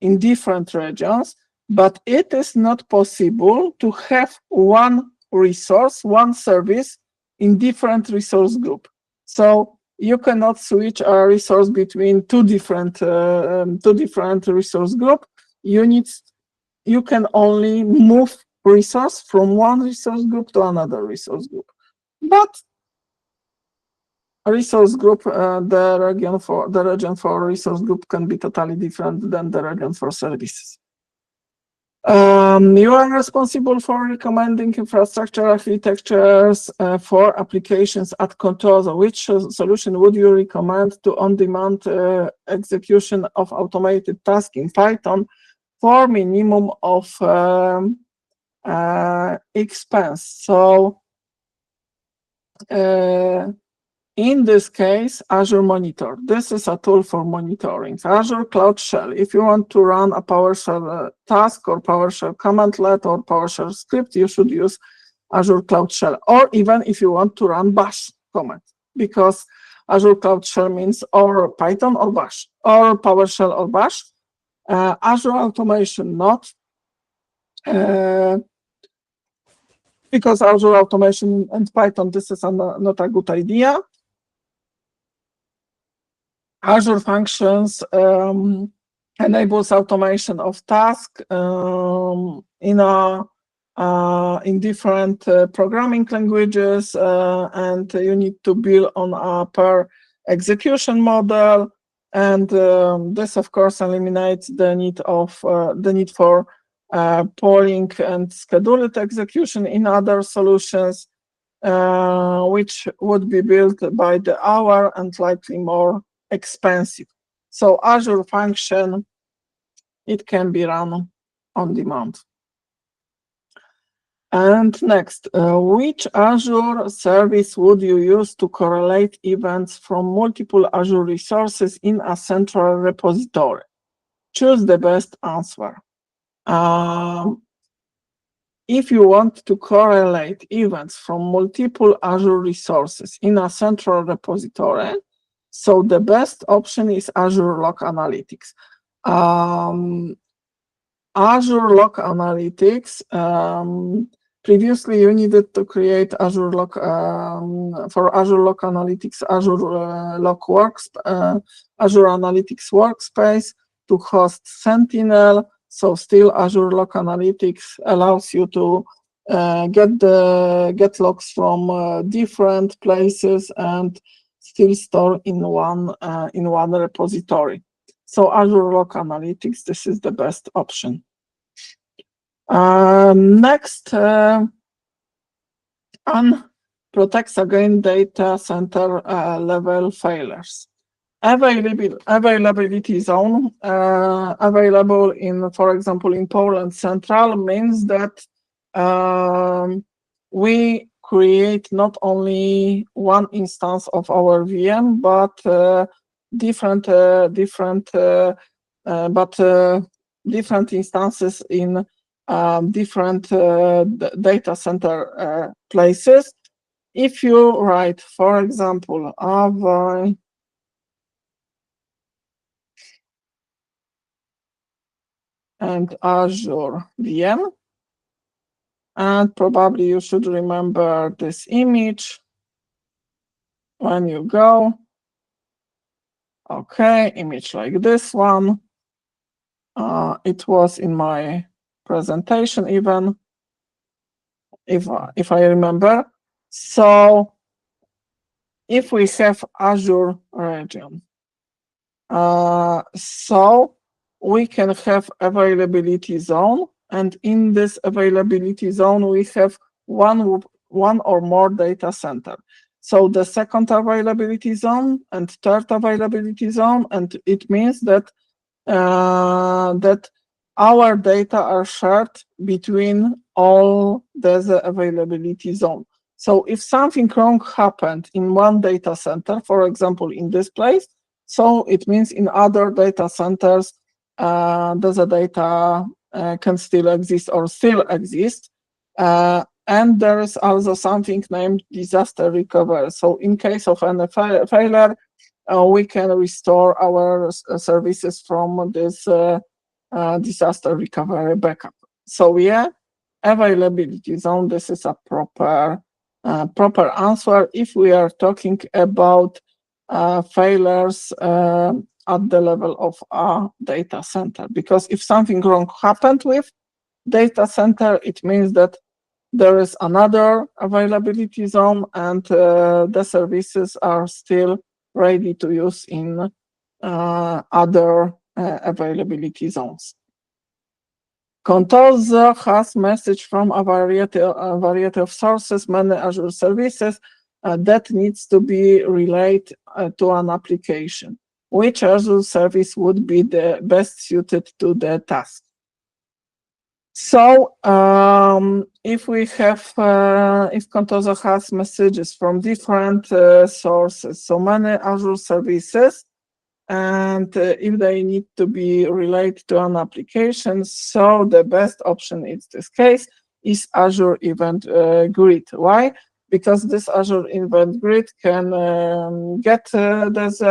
in different regions, but it is not possible to have one resource, one service in different resource group. So you cannot switch a resource between two different resource group. You can only move resource from one resource group to another resource group. But a resource group, the region for resource group can be totally different than the region for services. You are responsible for recommending infrastructure architectures for applications at Contoso. Which solution would you recommend to on-demand execution of automated tasks in Python for minimum of expense? So in this case, Azure Monitor. This is a tool for monitoring. Azure Cloud Shell. If you want to run a PowerShell task or PowerShell commandlet or PowerShell script, you should use Azure Cloud Shell. Or even if you want to run Bash command, because Azure Cloud Shell means or Python or Bash, or PowerShell or Bash. Azure Automation not. Because Azure Automation and Python, this is not a good idea. Azure Functions enables automation of tasks in different programming languages, and you need to build on a per execution model. And this, of course, eliminates the need for polling and scheduled execution in other solutions, which would be built by the hour and likely more expensive. So Azure Function, it can be run on demand. And next, which Azure service would you use to correlate events from multiple Azure resources in a central repository? Choose the best answer. If you want to correlate events from multiple Azure resources in a central repository, so the best option is Azure Log Analytics. Azure Log Analytics, previously you needed to create Azure Log, for Azure Log Analytics, Azure Azure Analytics Workspace to host Sentinel. So still Azure Log Analytics allows you to get logs from different places and still store in one repository. So Azure Log Analytics, this is the best option. Next, protects against data center level failures. Availability zone available in, for example, in Poland Central means that we create not only one instance of our VM, but different instances in different data center places. If you write, for example, and Azure VM, and probably you should remember this image when you go. Okay, image like this one. It was in my presentation even, if I remember. So if we have Azure region, so we can have availability zone, and in this availability zone we have one or more data center. So the second availability zone and third availability zone, and it means that that our data are shared between all the availability zone. So if something wrong happened in one data center, for example, in this place, so it means in other data centers, the data can still exist or still exist. And there is also something named disaster recovery. So in case of any failure, we can restore our services from this disaster recovery backup. So yeah, availability zone, this is a proper answer if we are talking about failures at the level of a data center. Because if something wrong happened with data center, it means that there is another availability zone, and the services are still ready to use in other availability zones. Controls has message from a variety of sources, many Azure services that needs to be relayed to an application. Which Azure service would be the best suited to the task? So if we have, if Contoso has messages from different sources, so many Azure services, and if they need to be related to an application, so the best option in this case is Azure Event Grid. Why? Because this Azure Event Grid can get those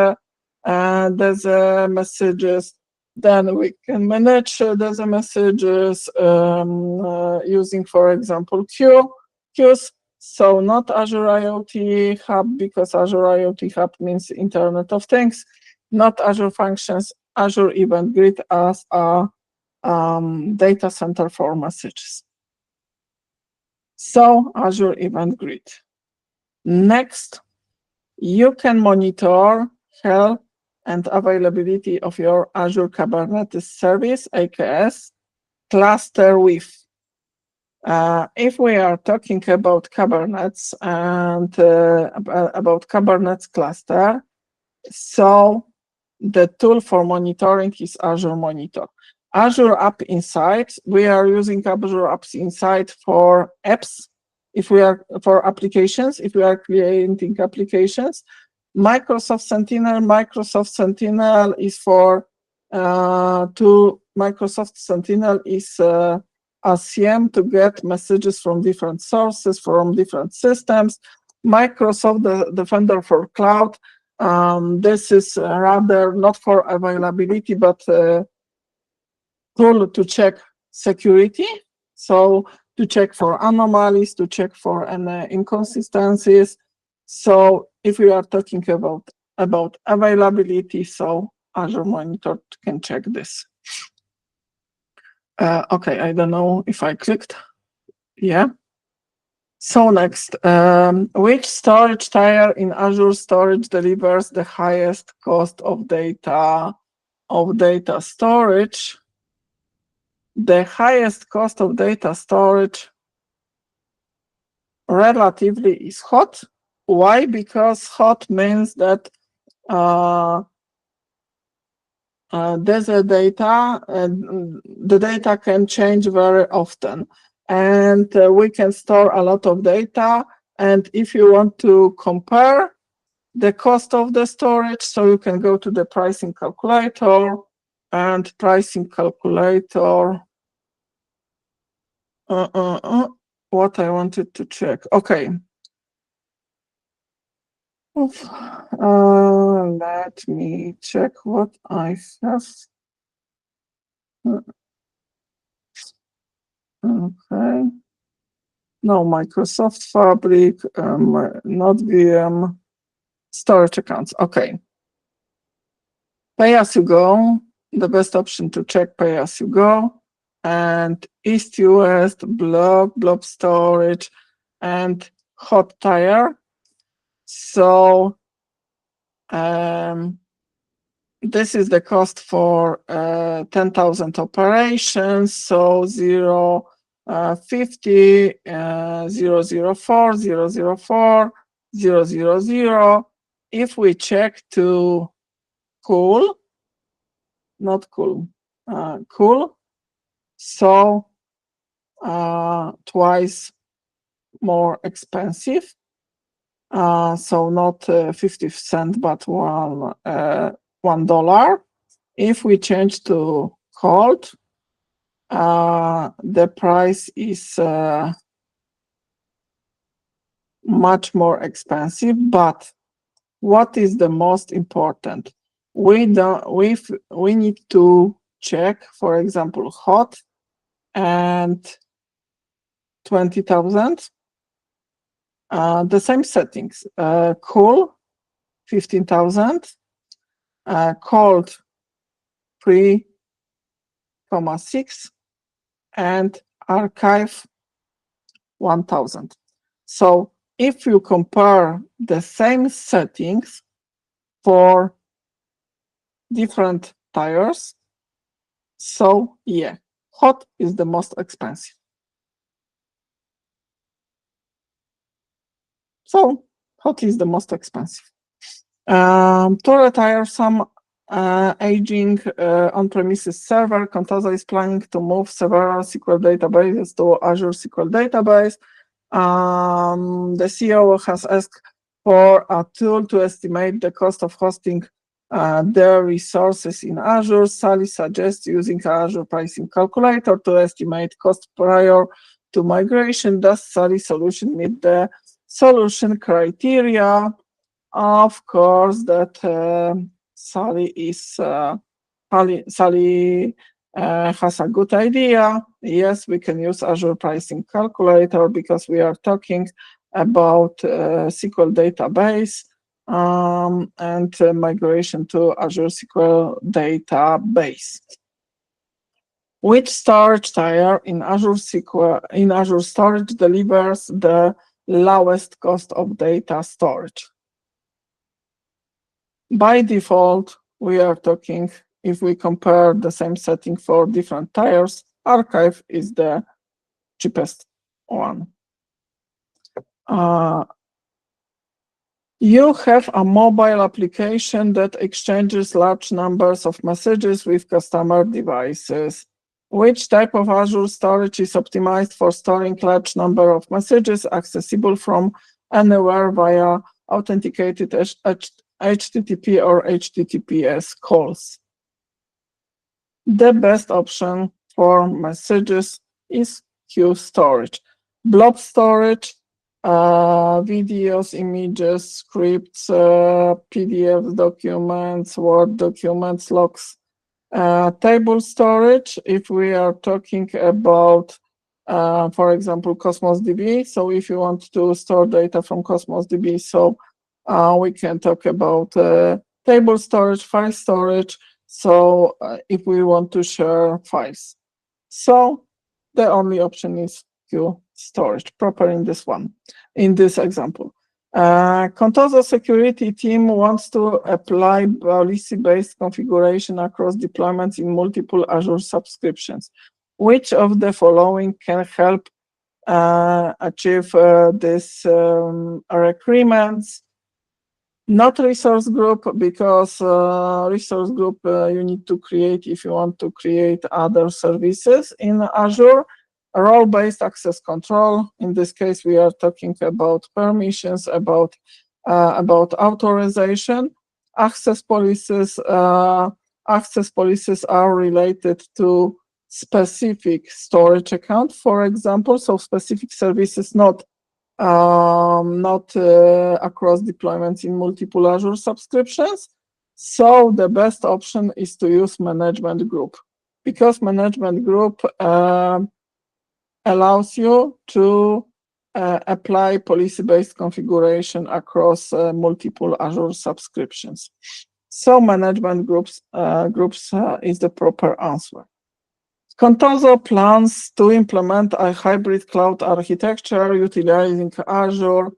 messages. Then we can manage those messages using, for example, queues. So not Azure IoT Hub, because Azure IoT Hub means Internet of Things, not Azure Functions, Azure Event Grid as a data center for messages. So Azure Event Grid. Next, you can monitor health and availability of your Azure Kubernetes service, AKS, cluster with. If we are talking about Kubernetes and about Kubernetes cluster, so the tool for monitoring is Azure Monitor. Azure App Insight, we are using Azure Apps Insight for apps, if we are for applications, if we are creating applications. Microsoft Sentinel is for Microsoft Sentinel is a CM to get messages from different sources, from different systems. Microsoft, the vendor for cloud, this is rather not for availability, but tool to check security. So to check for anomalies, to check for any inconsistencies. So if we are talking about availability, so Azure Monitor can check this. Okay, I don't know if I clicked. Yeah. So next, which storage tier in Azure Storage delivers the highest cost of data storage? The highest cost of data storage relatively is hot. Why? Because hot means that there's a data, and the data can change very often, and we can store a lot of data. And if you want to compare the cost of the storage, so you can go to the pricing calculator, and pricing calculator. What I wanted to check. Okay. Let me check what I have. Okay. No, Microsoft Fabric, not VM, storage accounts. Okay. Pay as you go. the best option to check pay-as-you-go, and east-west, blob storage, and hot tire. So this is the cost for 10,000 operations. So 0, 50, 004, 004, 000. If we check to cool, not cool, cool, so twice more expensive. So not 50 cents, but $1. If we change to cold, the price is much more expensive. But what is the most important? We need to check, for example, hot and 20,000. The same settings. Cool, 15,000. Cold, 3,6, and archive, 1,000. So if you compare the same settings for different tires, so yeah, hot is the most expensive. So hot is the most expensive. To retire some aging on-premises server, Contoso is planning to move several SQL databases to Azure SQL Database. The CEO has asked for a tool to estimate the cost of hosting their resources in Azure. Sally suggests using Azure pricing calculator to estimate cost prior to migration. Does Sally's solution meet the solution criteria? Of course, that Sally has a good idea. Yes, we can use Azure pricing calculator because we are talking about SQL database and migration to Azure SQL database. Which storage tier in Azure Storage delivers the lowest cost of data storage? By default, we are talking, if we compare the same setting for different tires, archive is the cheapest one. You have a mobile application that exchanges large numbers of messages with customer devices. Which type of Azure storage is optimized for storing large number of messages accessible from anywhere via authenticated HTTP or HTTPS calls? The best option for messages is queue storage. Blob storage, videos, images, scripts, PDF documents, Word documents, logs. Table storage, if we are talking about, for example, Cosmos DB. So if you want to store data from Cosmos DB, so we can talk about table storage, file storage. So if we want to share files, so the only option is queue storage, proper in this one, in this example. Contoso security team wants to apply policy-based configuration across deployments in multiple Azure subscriptions. Which of the following can help achieve these requirements? Not resource group, because resource group you need to create if you want to create other services in Azure. Role-based access control. In this case, we are talking about permissions, about authorization. Access policies. Access policies are related to specific storage account, for example. So specific services, not across deployments in multiple Azure subscriptions. So the best option is to use management group, because management group allows you to apply policy-based configuration across multiple Azure subscriptions. So management groups is the proper answer. Contoso plans to implement a hybrid cloud architecture utilizing Azure.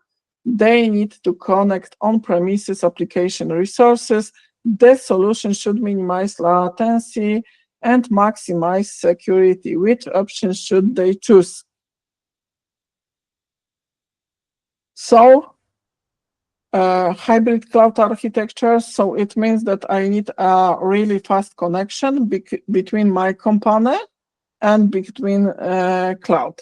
They need to connect on-premises application resources. The solution should minimize latency and maximize security. Which option should they choose? So, hybrid cloud architecture, so it means that I need a really fast connection between my company and between cloud.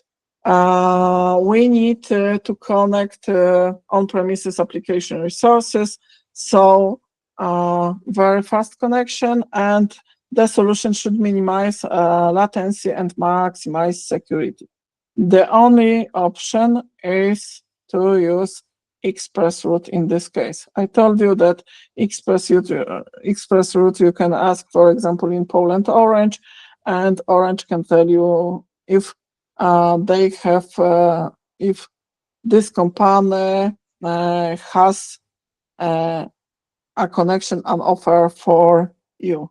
We need to connect on-premises application resources, so very fast connection, and the solution should minimize latency and maximize security. The only option is to use express route in this case. I told you that express route you can ask, for example, in Poland, Orange, and Orange can tell you if they have, if this company has a connection, an offer for you.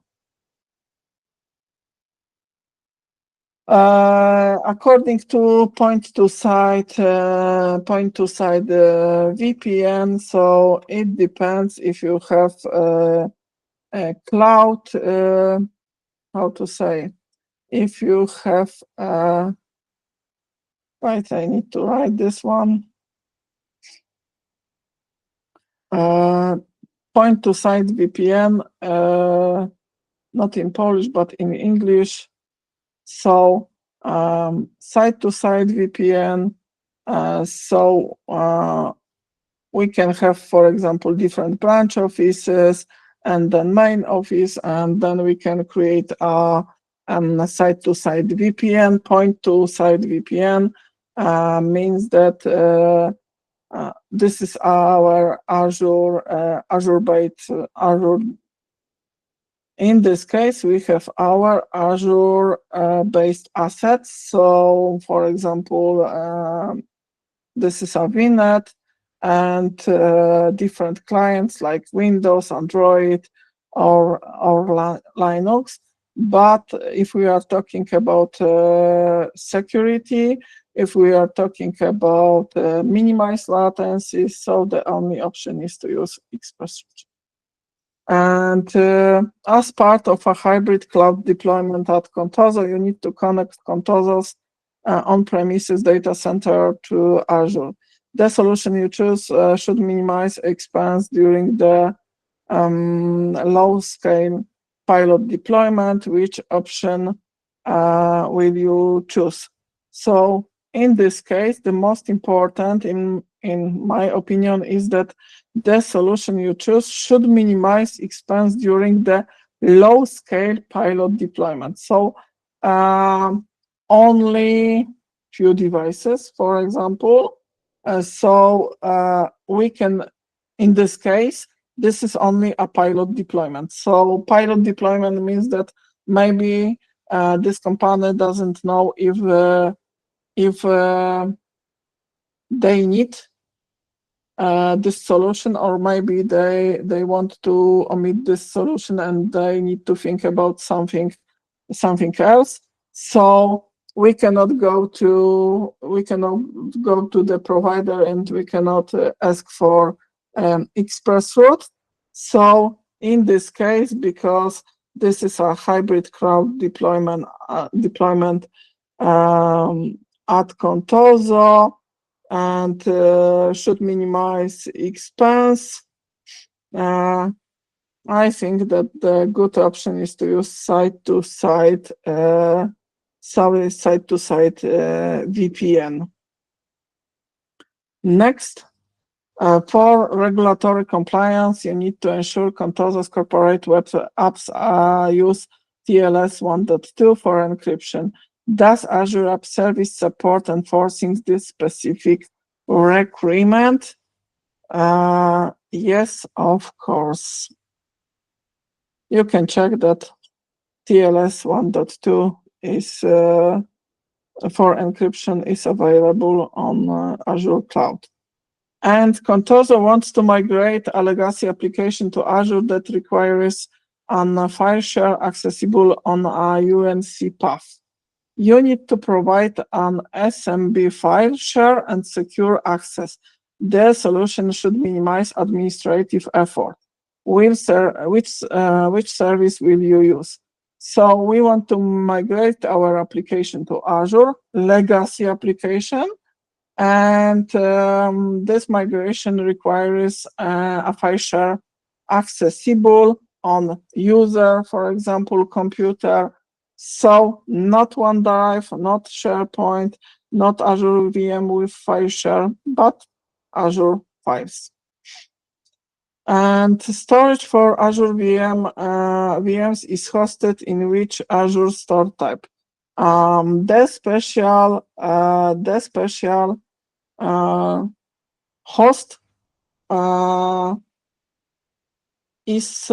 According to point-to-site VPN, so it depends if you have a cloud, how to say, if you have, right, I need to write this one. Point-to-site VPN, not in Polish, but in English. So site-to-site VPN, so we can have, for example, different branch offices and then main office, and then we can create a site-to-site VPN. Point-to-site VPN means that this is our Azure-based Azure. In this case, we have our Azure-based assets. So, for example, this is a VNet and different clients like Windows, Android, or Linux. But if we are talking about security, if we are talking about minimize latency, so the only option is to use Express. And as part of a hybrid cloud deployment at Contoso, you need to connect Contoso's on-premises data center to Azure. The solution you choose should minimize expense during the low-scale pilot deployment. Which option will you choose? So in this case, the most important, in my opinion, is that the solution you choose should minimize expense during the low-scale pilot deployment. So only few devices, for example. So we can, in this case, this is only a pilot deployment. So pilot deployment means that maybe this company doesn't know if they need this solution, or maybe they want to omit this solution and they need to think about something else. So we cannot go to the provider and we cannot ask for express route. So in this case, because this is a hybrid cloud deployment at Contoso, and should minimize expense, I think that the good option is to use site-to-site VPN. Next, for regulatory compliance, you need to ensure Contoso's corporate web apps use TLS 1.2 for encryption. Does Azure App Service support enforcing this specific requirement? Yes, of course. You can check that TLS 1.2 is for encryption is available on Azure Cloud. And Contoso wants to migrate a legacy application to Azure that requires a file share accessible on a UNC path. You need to provide an SMB file share and secure access. The solution should minimize administrative effort. Which service will you use? So we want to migrate our application to Azure, legacy application, and this migration requires a file share accessible on user, for example, computer. So not OneDrive, not SharePoint, not Azure VM with file share, but Azure files. And storage for Azure VMs is hosted in which Azure store type. The special host is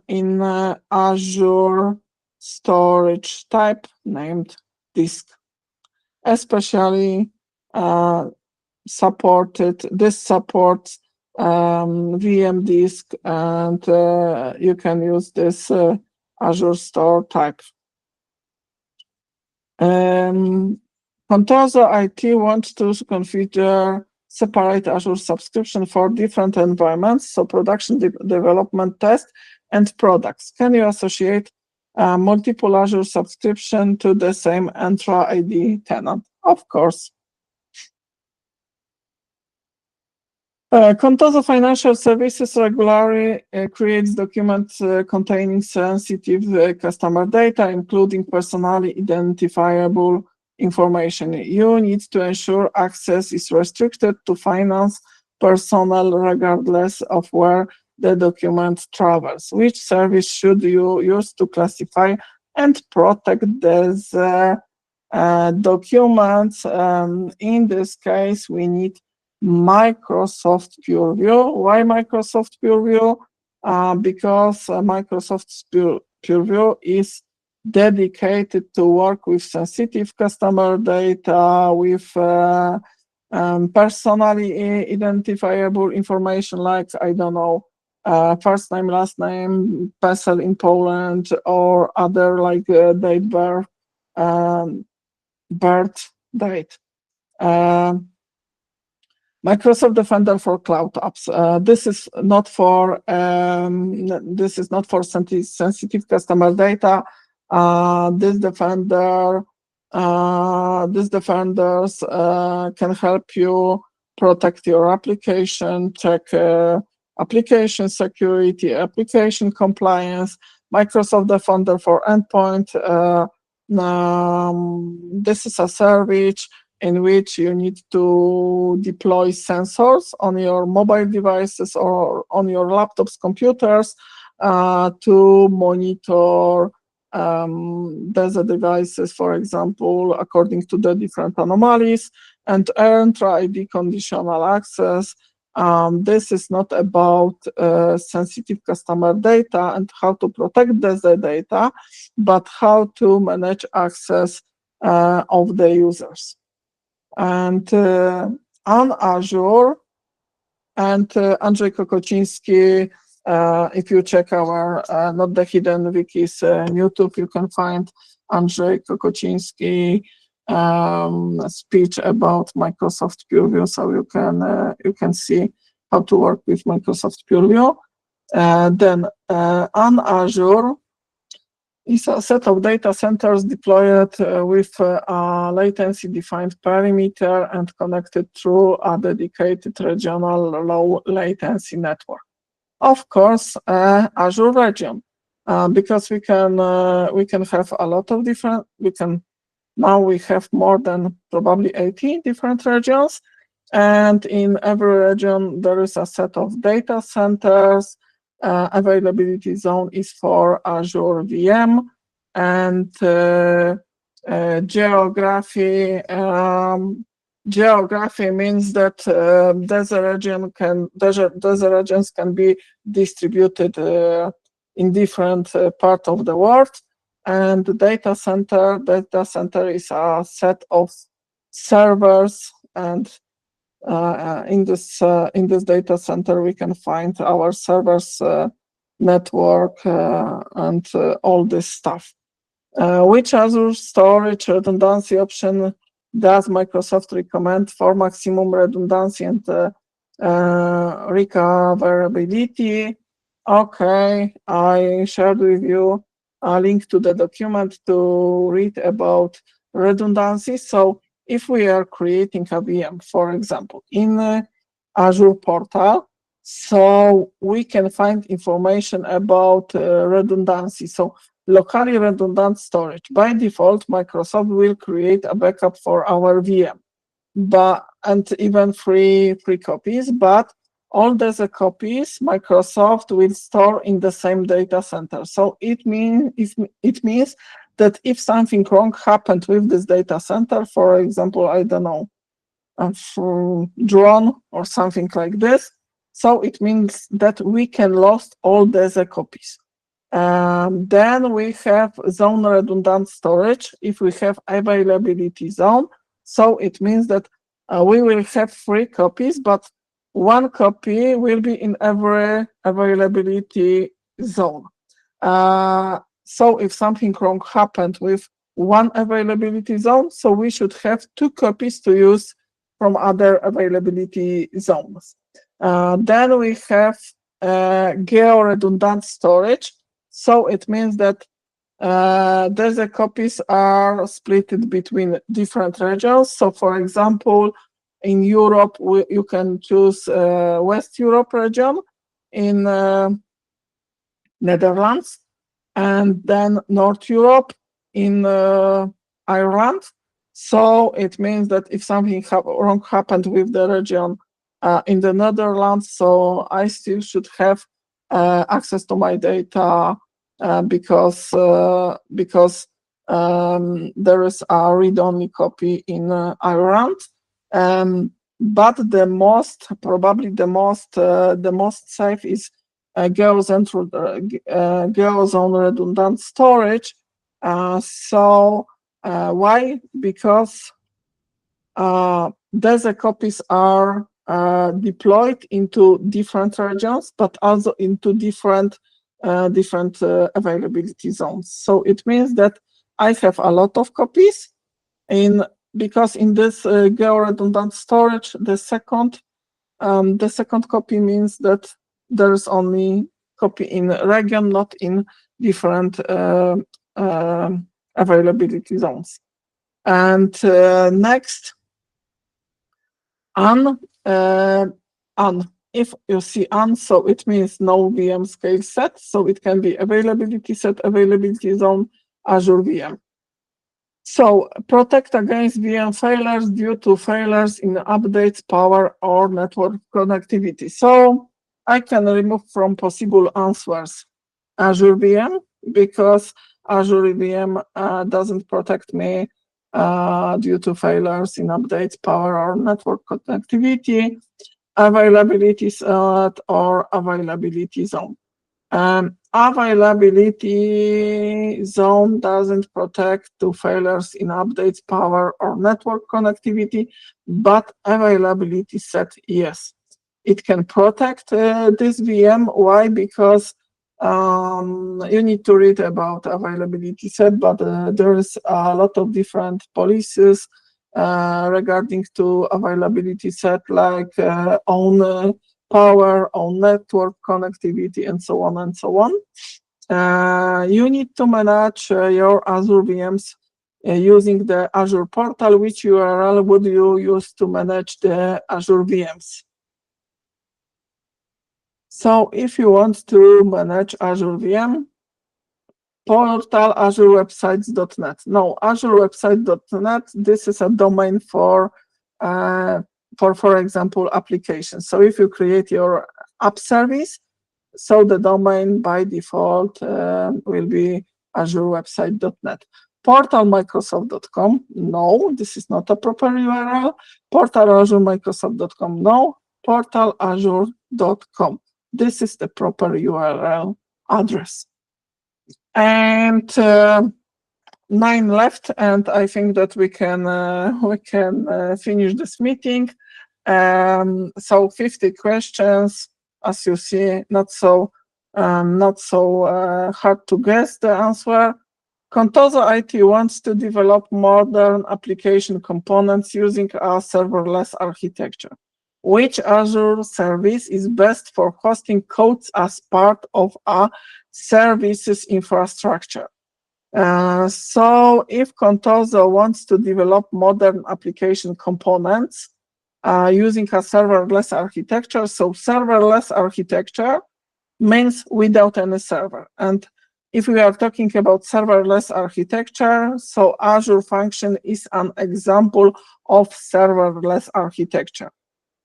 in Azure storage type named disk, especially this supports VM disk, and you can use this Azure store type. Contoso IT wants to configure separate Azure subscription for different environments, so production, development, test, and products. Can you associate multiple Azure subscription to the same Entra ID tenant? Of course. Contoso Financial Services regularly creates documents containing sensitive customer data, including personally identifiable information. You need to ensure access is restricted to finance personnel regardless of where the document travels. Which service should you use to classify and protect these documents? In this case, we need Microsoft PureView. Why Microsoft PureView? Because Microsoft PureView is dedicated to work with sensitive customer data, with personally identifiable information like, I don't know, first name, last name, PESEL in Poland, or other like date birth date. Microsoft Defender for cloud apps. This is not for sensitive customer data. These defenders can help you protect your application, check application security, application compliance. Microsoft Defender for endpoint. This is a service in which you need to deploy sensors on your mobile devices or on your laptops, computers, to monitor the devices, for example, according to the different anomalies, and Entra ID conditional access. This is not about sensitive customer data and how to protect the data, but how to manage access of the users. And on Azure, and Andrzej Kokociński, if you check our Not the Hidden Wikis YouTube, you can find Andrzej Kokociński speech about Microsoft PureView, so you can see how to work with Microsoft PureView. Then on Azure is a set of data centers deployed with a latency-defined perimeter and connected through a dedicated regional low latency network. Of course, Azure region, because we can have a lot of different. Now we have more than probably 80 different regions, and in every region there is a set of data centers. Availability zone is for Azure VM, and geography. Geography means that desert regions can be distributed in different parts of the world, and the data center is a set of servers and in this data center, we can find our servers, network, and all this stuff. Which Azure storage redundancy option does Microsoft recommend for maximum redundancy and recoverability? Okay, I shared with you a link to the document to read about redundancy. So if we are creating a VM, for example, in Azure portal, so we can find information about redundancy. So locally redundant storage. By default, Microsoft will create a backup for our VM, and even free copies, but all the copies Microsoft will store in the same data center. So it means that if something wrong happened with this data center, for example, I don't know, a drone or something like this, so it means that we can lose all the copies. Then we have zone redundant storage. If we have availability zone, so it means that we will have 3 copies, but 1 copy will be in every availability zone. So if something wrong happened with 1 availability zone, so we should have 2 copies to use from other availability zones. Then we have geo-redundant storage. So it means that the copies are split between different regions. So for example, in Europe, you can choose West Europe region, in Netherlands, and then North Europe in Ireland. So it means that if something wrong happened with the region in the Netherlands, so I still should have access to my data because there is a read-only copy in Ireland. But probably the most safe is geo-zone redundant storage. Why? Because the copies are deployed into different regions, but also into different availability zones. So it means that I have a lot of copies because in this geo-redundant storage, the second copy means that there's only copy in region, not in different availability zones. And next, if you see so it means no VM scale set, so it can be availability set, availability zone, Azure VM. So protect against VM failures due to failures in updates, power, or network connectivity. So I can remove from possible answers Azure VM, because Azure VM doesn't protect me due to failures in updates, power, or network connectivity, availability set, or availability zone. Availability zone doesn't protect to failures in updates, power, or network connectivity, but availability set, yes. It can protect this VM. Why? Because you need to read about availability set, but there is a lot of different policies regarding to availability set, like own power, on network connectivity, and so on and so on. You need to manage your Azure VMs using the Azure portal. Which URL would you use to manage the Azure VMs? So if you want to manage Azure VM, portal azurewebsites.net. No, azurewebsite.net, this is a domain for example, applications. So if you create your app service, so the domain by default will be azurewebsite.net. Portal microsoft.com, no, this is not a proper URL. Portal azuremicrosoft.com, no. Portal azure.com, this is the proper URL address. And 9 left, and I think that we can finish this meeting. So 50 questions, as you see, not so hard to guess the answer. Contoso IT wants to develop modern application components using a serverless architecture. Which Azure service is best for hosting codes as part of a services infrastructure? So if Contoso wants to develop modern application components using a serverless architecture, so serverless architecture means without any server. And if we are talking about serverless architecture, so Azure Function is an example of serverless architecture.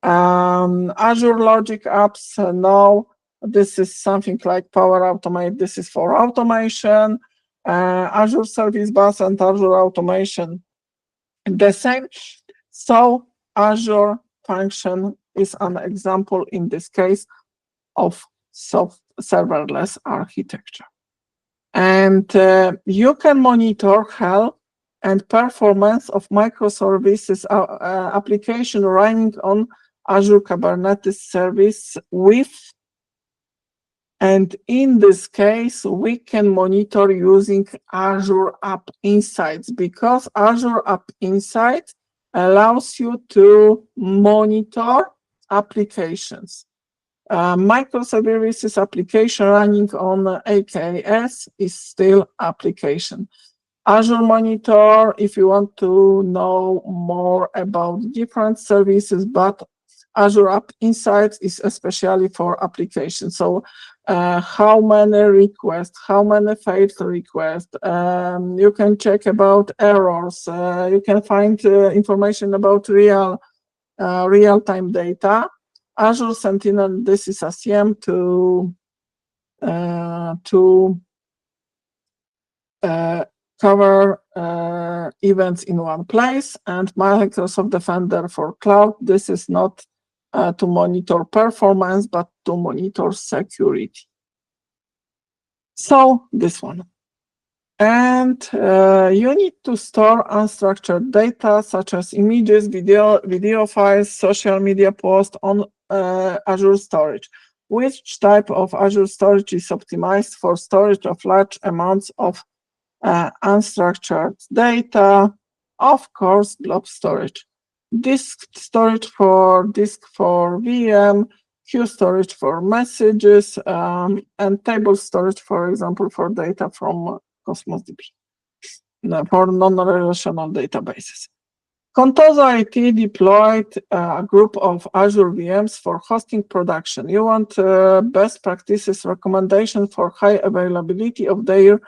Azure Logic Apps, now this is something like Power Automate. This is for automation. Azure Service Bus and Azure Automation, the same. So Azure Function is an example in this case of serverless architecture. And you can monitor health and performance of microservices application running on Azure Kubernetes service with, and in this case, we can monitor using Azure App Insights, because Azure App Insights allows you to monitor applications. Microservices application running on AKS is still application. Azure Monitor, if you want to know more about different services, but Azure App Insights is especially for applications. So how many requests, how many failed requests, you can check about errors, you can find information about real-time data. Azure Sentinel, this is a CM to cover events in one place, and Microsoft Defender for Cloud, this is not to monitor performance, but to monitor security. So this one. And you need to store unstructured data such as images, video files, social media posts on Azure storage. Which type of Azure storage is optimized for storage of large amounts of unstructured data? Of course, blob storage. Disk storage for VM, queue storage for messages, and table storage, for example, for data from Cosmos DB, for non-relational databases. Contoso IT deployed a group of Azure VMs for hosting production. You want best practices recommendation for high availability of their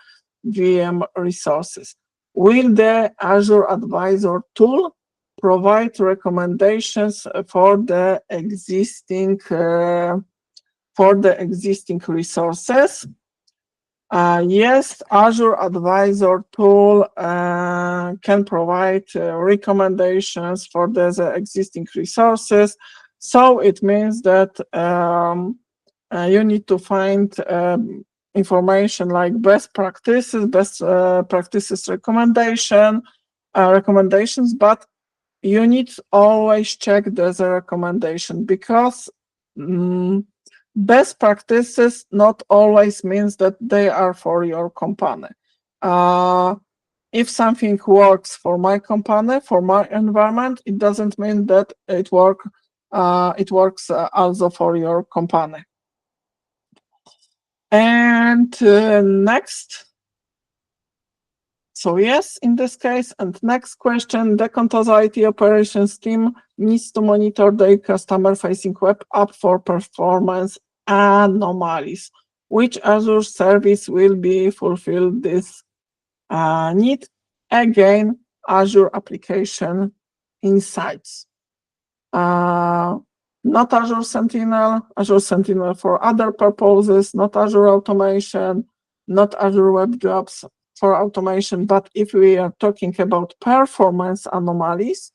VM resources. Will the Azure Advisor tool provide recommendations for the existing resources? Yes, Azure Advisor tool can provide recommendations for the existing resources. So it means that you need to find information like best practices recommendations, but you need to always check the recommendation, because best practices not always means that they are for your company. If something works for my company, for my environment, it doesn't mean that it works also for your company. And next. So yes, in this case, and next question, the Contoso IT operations team needs to monitor their customer-facing web app for performance anomalies. Which Azure service will be fulfill this need? Again, Azure Application Insights. Not Azure Sentinel for other purposes, not Azure Automation, not Azure Web Jobs for automation, but if we are talking about performance anomalies,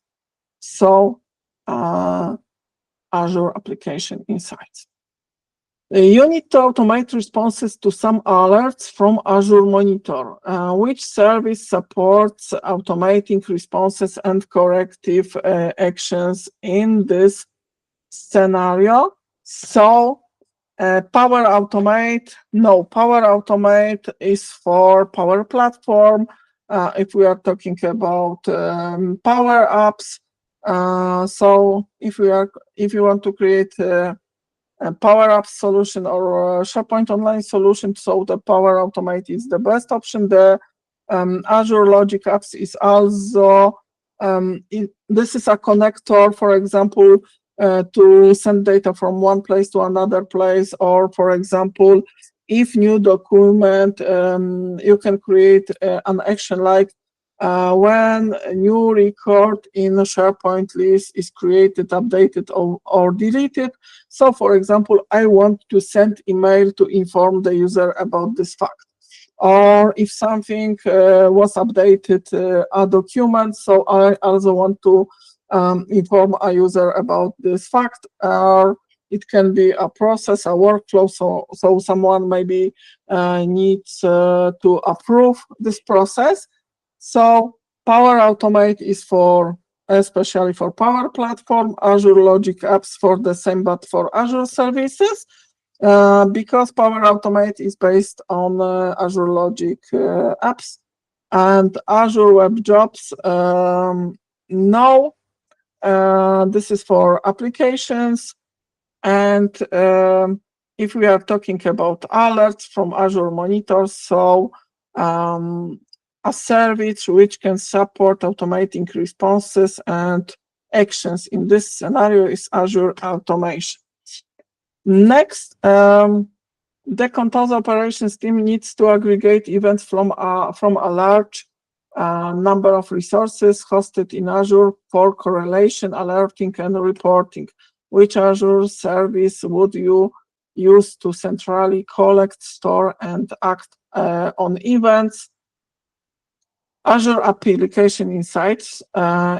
so Azure Application Insights. You need to automate responses to some alerts from Azure Monitor. Which service supports automating responses and corrective actions in this scenario? So Power Automate, no, Power Automate is for Power Platform. If we are talking about Power Apps, so if you want to create a Power Apps solution or a SharePoint Online solution, so the Power Automate is the best option. The Azure Logic Apps is also this is a connector, for example, to send data from one place to another place, or for example, if new document, you can create an action like when a new record in a SharePoint list is created, updated, or deleted. So for example, I want to send email to inform the user about this fact. Or if something was updated, a document, so I also want to inform a user about this fact. Or it can be a process, a workflow, so someone maybe needs to approve this process. So Power Automate is for especially for Power Platform, Azure Logic Apps for the same, but for Azure services. Because Power Automate is based on Azure Logic Apps and Azure Web Jobs. No, this is for applications. And if we are talking about alerts from Azure Monitors, so a service which can support automating responses and actions in this scenario is Azure Automation. Next, the Composer operations team needs to aggregate events from a large number of resources hosted in Azure for correlation, alerting, and reporting. Which Azure service would you use to centrally collect, store, and act on events? Azure Application Insights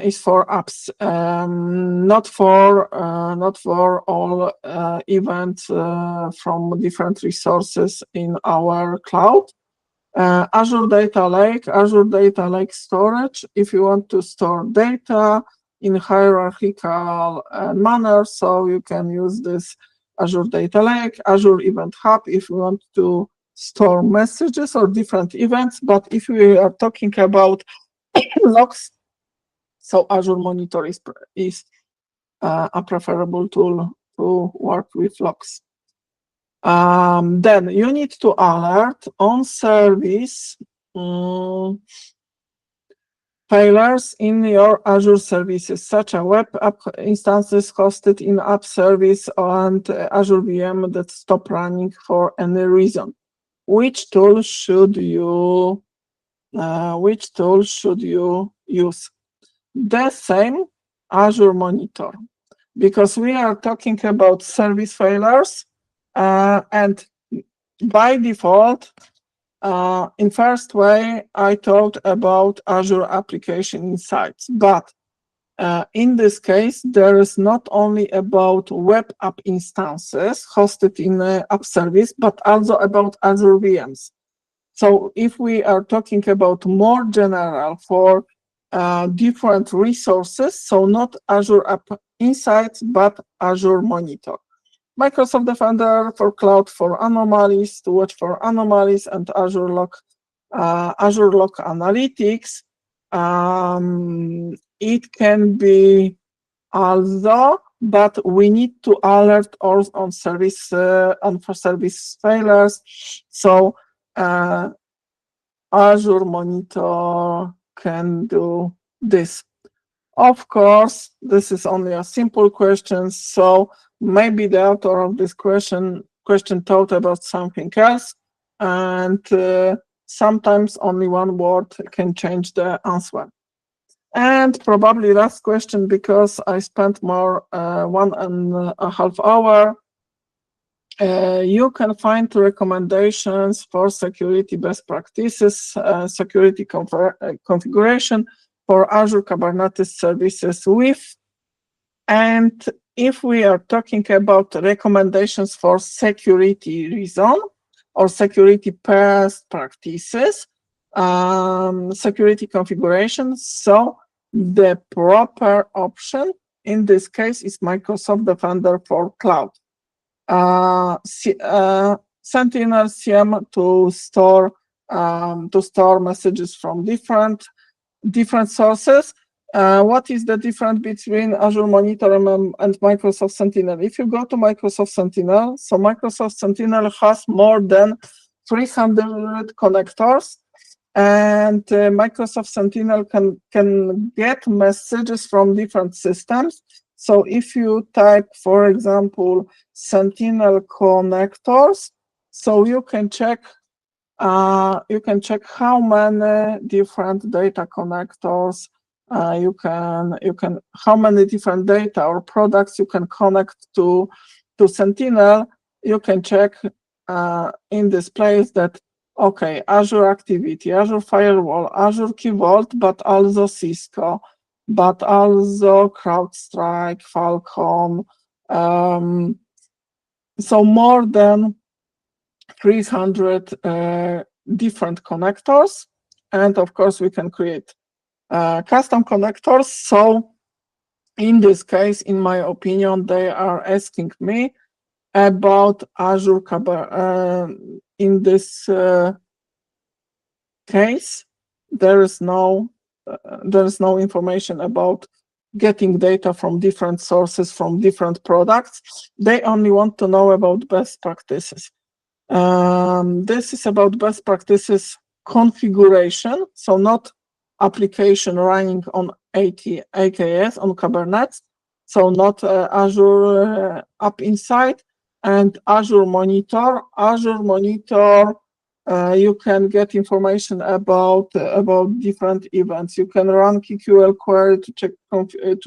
is for apps, not for all events from different resources in our cloud. Azure Data Lake storage. If you want to store data in hierarchical manner, so you can use this Azure Data Lake. Azure Event Hub if you want to store messages or different events. But if we are talking about logs, so Azure Monitor is a preferable tool to work with logs. Then you need to alert on service failures in your Azure services, such as web app instances hosted in app service and Azure VM that stop running for any reason. Which tool should you use? The same Azure Monitor, because we are talking about service failures, and by default, in first way, I talked about Azure Application Insights, but in this case, there is not only about web app instances hosted in app service, but also about Azure VMs. So if we are talking about more general for different resources, so not Azure App Insights, but Azure Monitor. Microsoft Defender for cloud for anomalies, to watch for anomalies, and Azure Log Analytics. It can be also, but we need to alert also on service for service failures. So Azure Monitor can do this. Of course, this is only a simple question, so maybe the author of this question thought about something else, and sometimes only one word can change the answer. And probably last question, because I spent more 1.5 hours. You can find recommendations for security best practices, security configuration for Azure Kubernetes services with, and if we are talking about recommendations for security reason or security best practices, security configuration, so the proper option in this case is Microsoft Defender for Cloud. Sentinel CM to store messages from different sources. What is the difference between Azure Monitor and Microsoft Sentinel? If you go to Microsoft Sentinel, so Microsoft Sentinel has more than 300 connectors, and Microsoft Sentinel can get messages from different systems. So if you type, for example, Sentinel connectors, so you can check how many different data connectors how many different data or products you can connect to Sentinel. You can check in this place that, okay, Azure Activity, Azure Firewall, Azure Key Vault, but also Cisco, but also CrowdStrike, Falcon. So more than 300 different connectors, and of course we can create custom connectors. So in this case, in my opinion, they are asking me about Azure in this case, there is no information about getting data from different sources, from different products. They only want to know about best practices. This is about best practices configuration, so not application running on AKS, on Kubernetes, so not Azure App Insight, and Azure Monitor. Azure Monitor, you can get information about different events. You can run KQL query to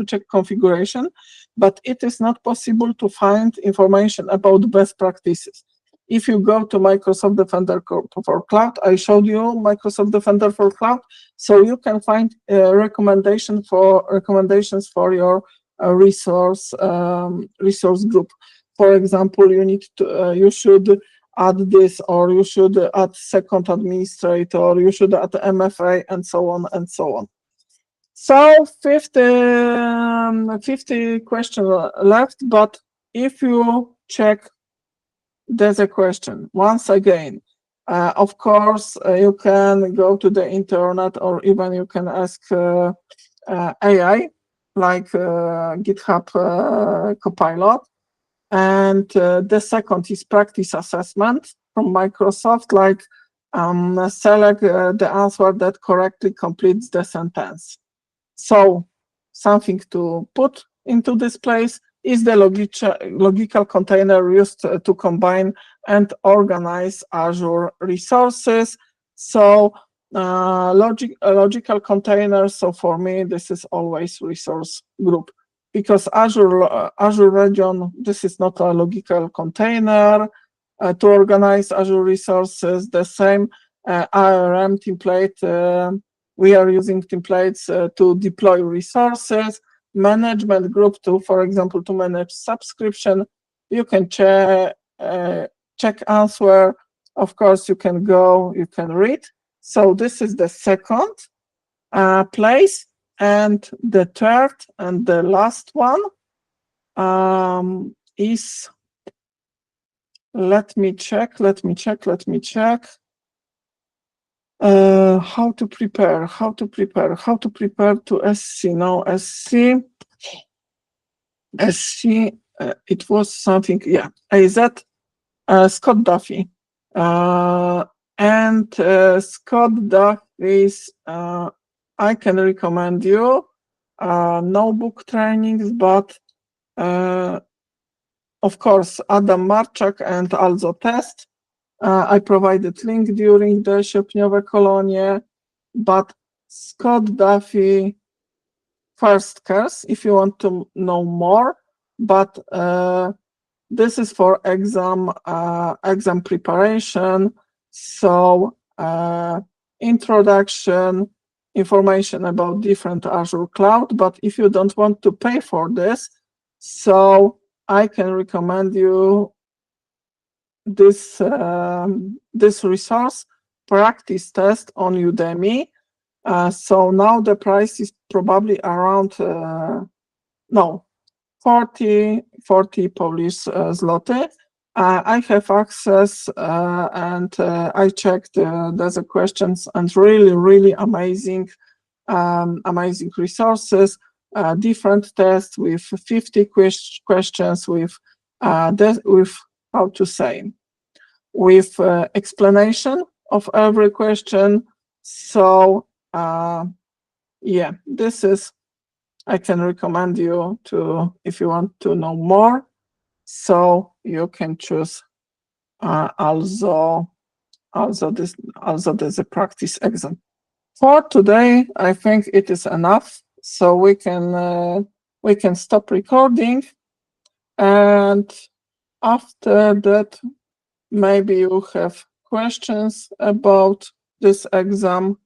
check configuration, but it is not possible to find information about best practices. If you go to Microsoft Defender for Cloud, I showed you Microsoft Defender for Cloud, so you can find recommendations for your resource group. For example, you should add this, or you should add second administrator, you should add MFA, and so on and so on. So 50 questions left, but if you check, there's a question. Once again, of course, you can go to the internet, or even you can ask AI, like GitHub Copilot. And the second is practice assessment from Microsoft, like select the answer that correctly completes the sentence. So something to put into this place is the logical container used to combine and organize Azure resources. So logical container, so for me, this is always resource group, because Azure region, this is not a logical container to organize Azure resources. The same ARM template, we are using templates to deploy resources. Management group to, for example, to manage subscription. You can check answer. Of course, you can go, you can read. So this is the second place. And the third and the last one is, let me check. How to prepare to SC. No, SC, it was something, yeah, AZ, Scott Duffy. And Scott Duffy's, I can recommend you no book trainings, but of course, Adam Marczak and also test. I provided link during the sierpniowe kolonie, but Scott Duffy first course if you want to know more, but this is for exam preparation. So introduction, information about different Azure cloud, but if you don't want to pay for this, So I can recommend you this this resource, practice test on Udemy. So now the price is probably around no 40 Polish zloty. I have access and I checked the questions, and really amazing amazing resources, different tests with 50 questions with how to say, with explanation of every question. So yeah, this is, I can recommend you to, if you want to know more, so you can choose also this a practice exam. For today, I think it is enough, so we can stop recording, and after that, maybe you have questions about this exam.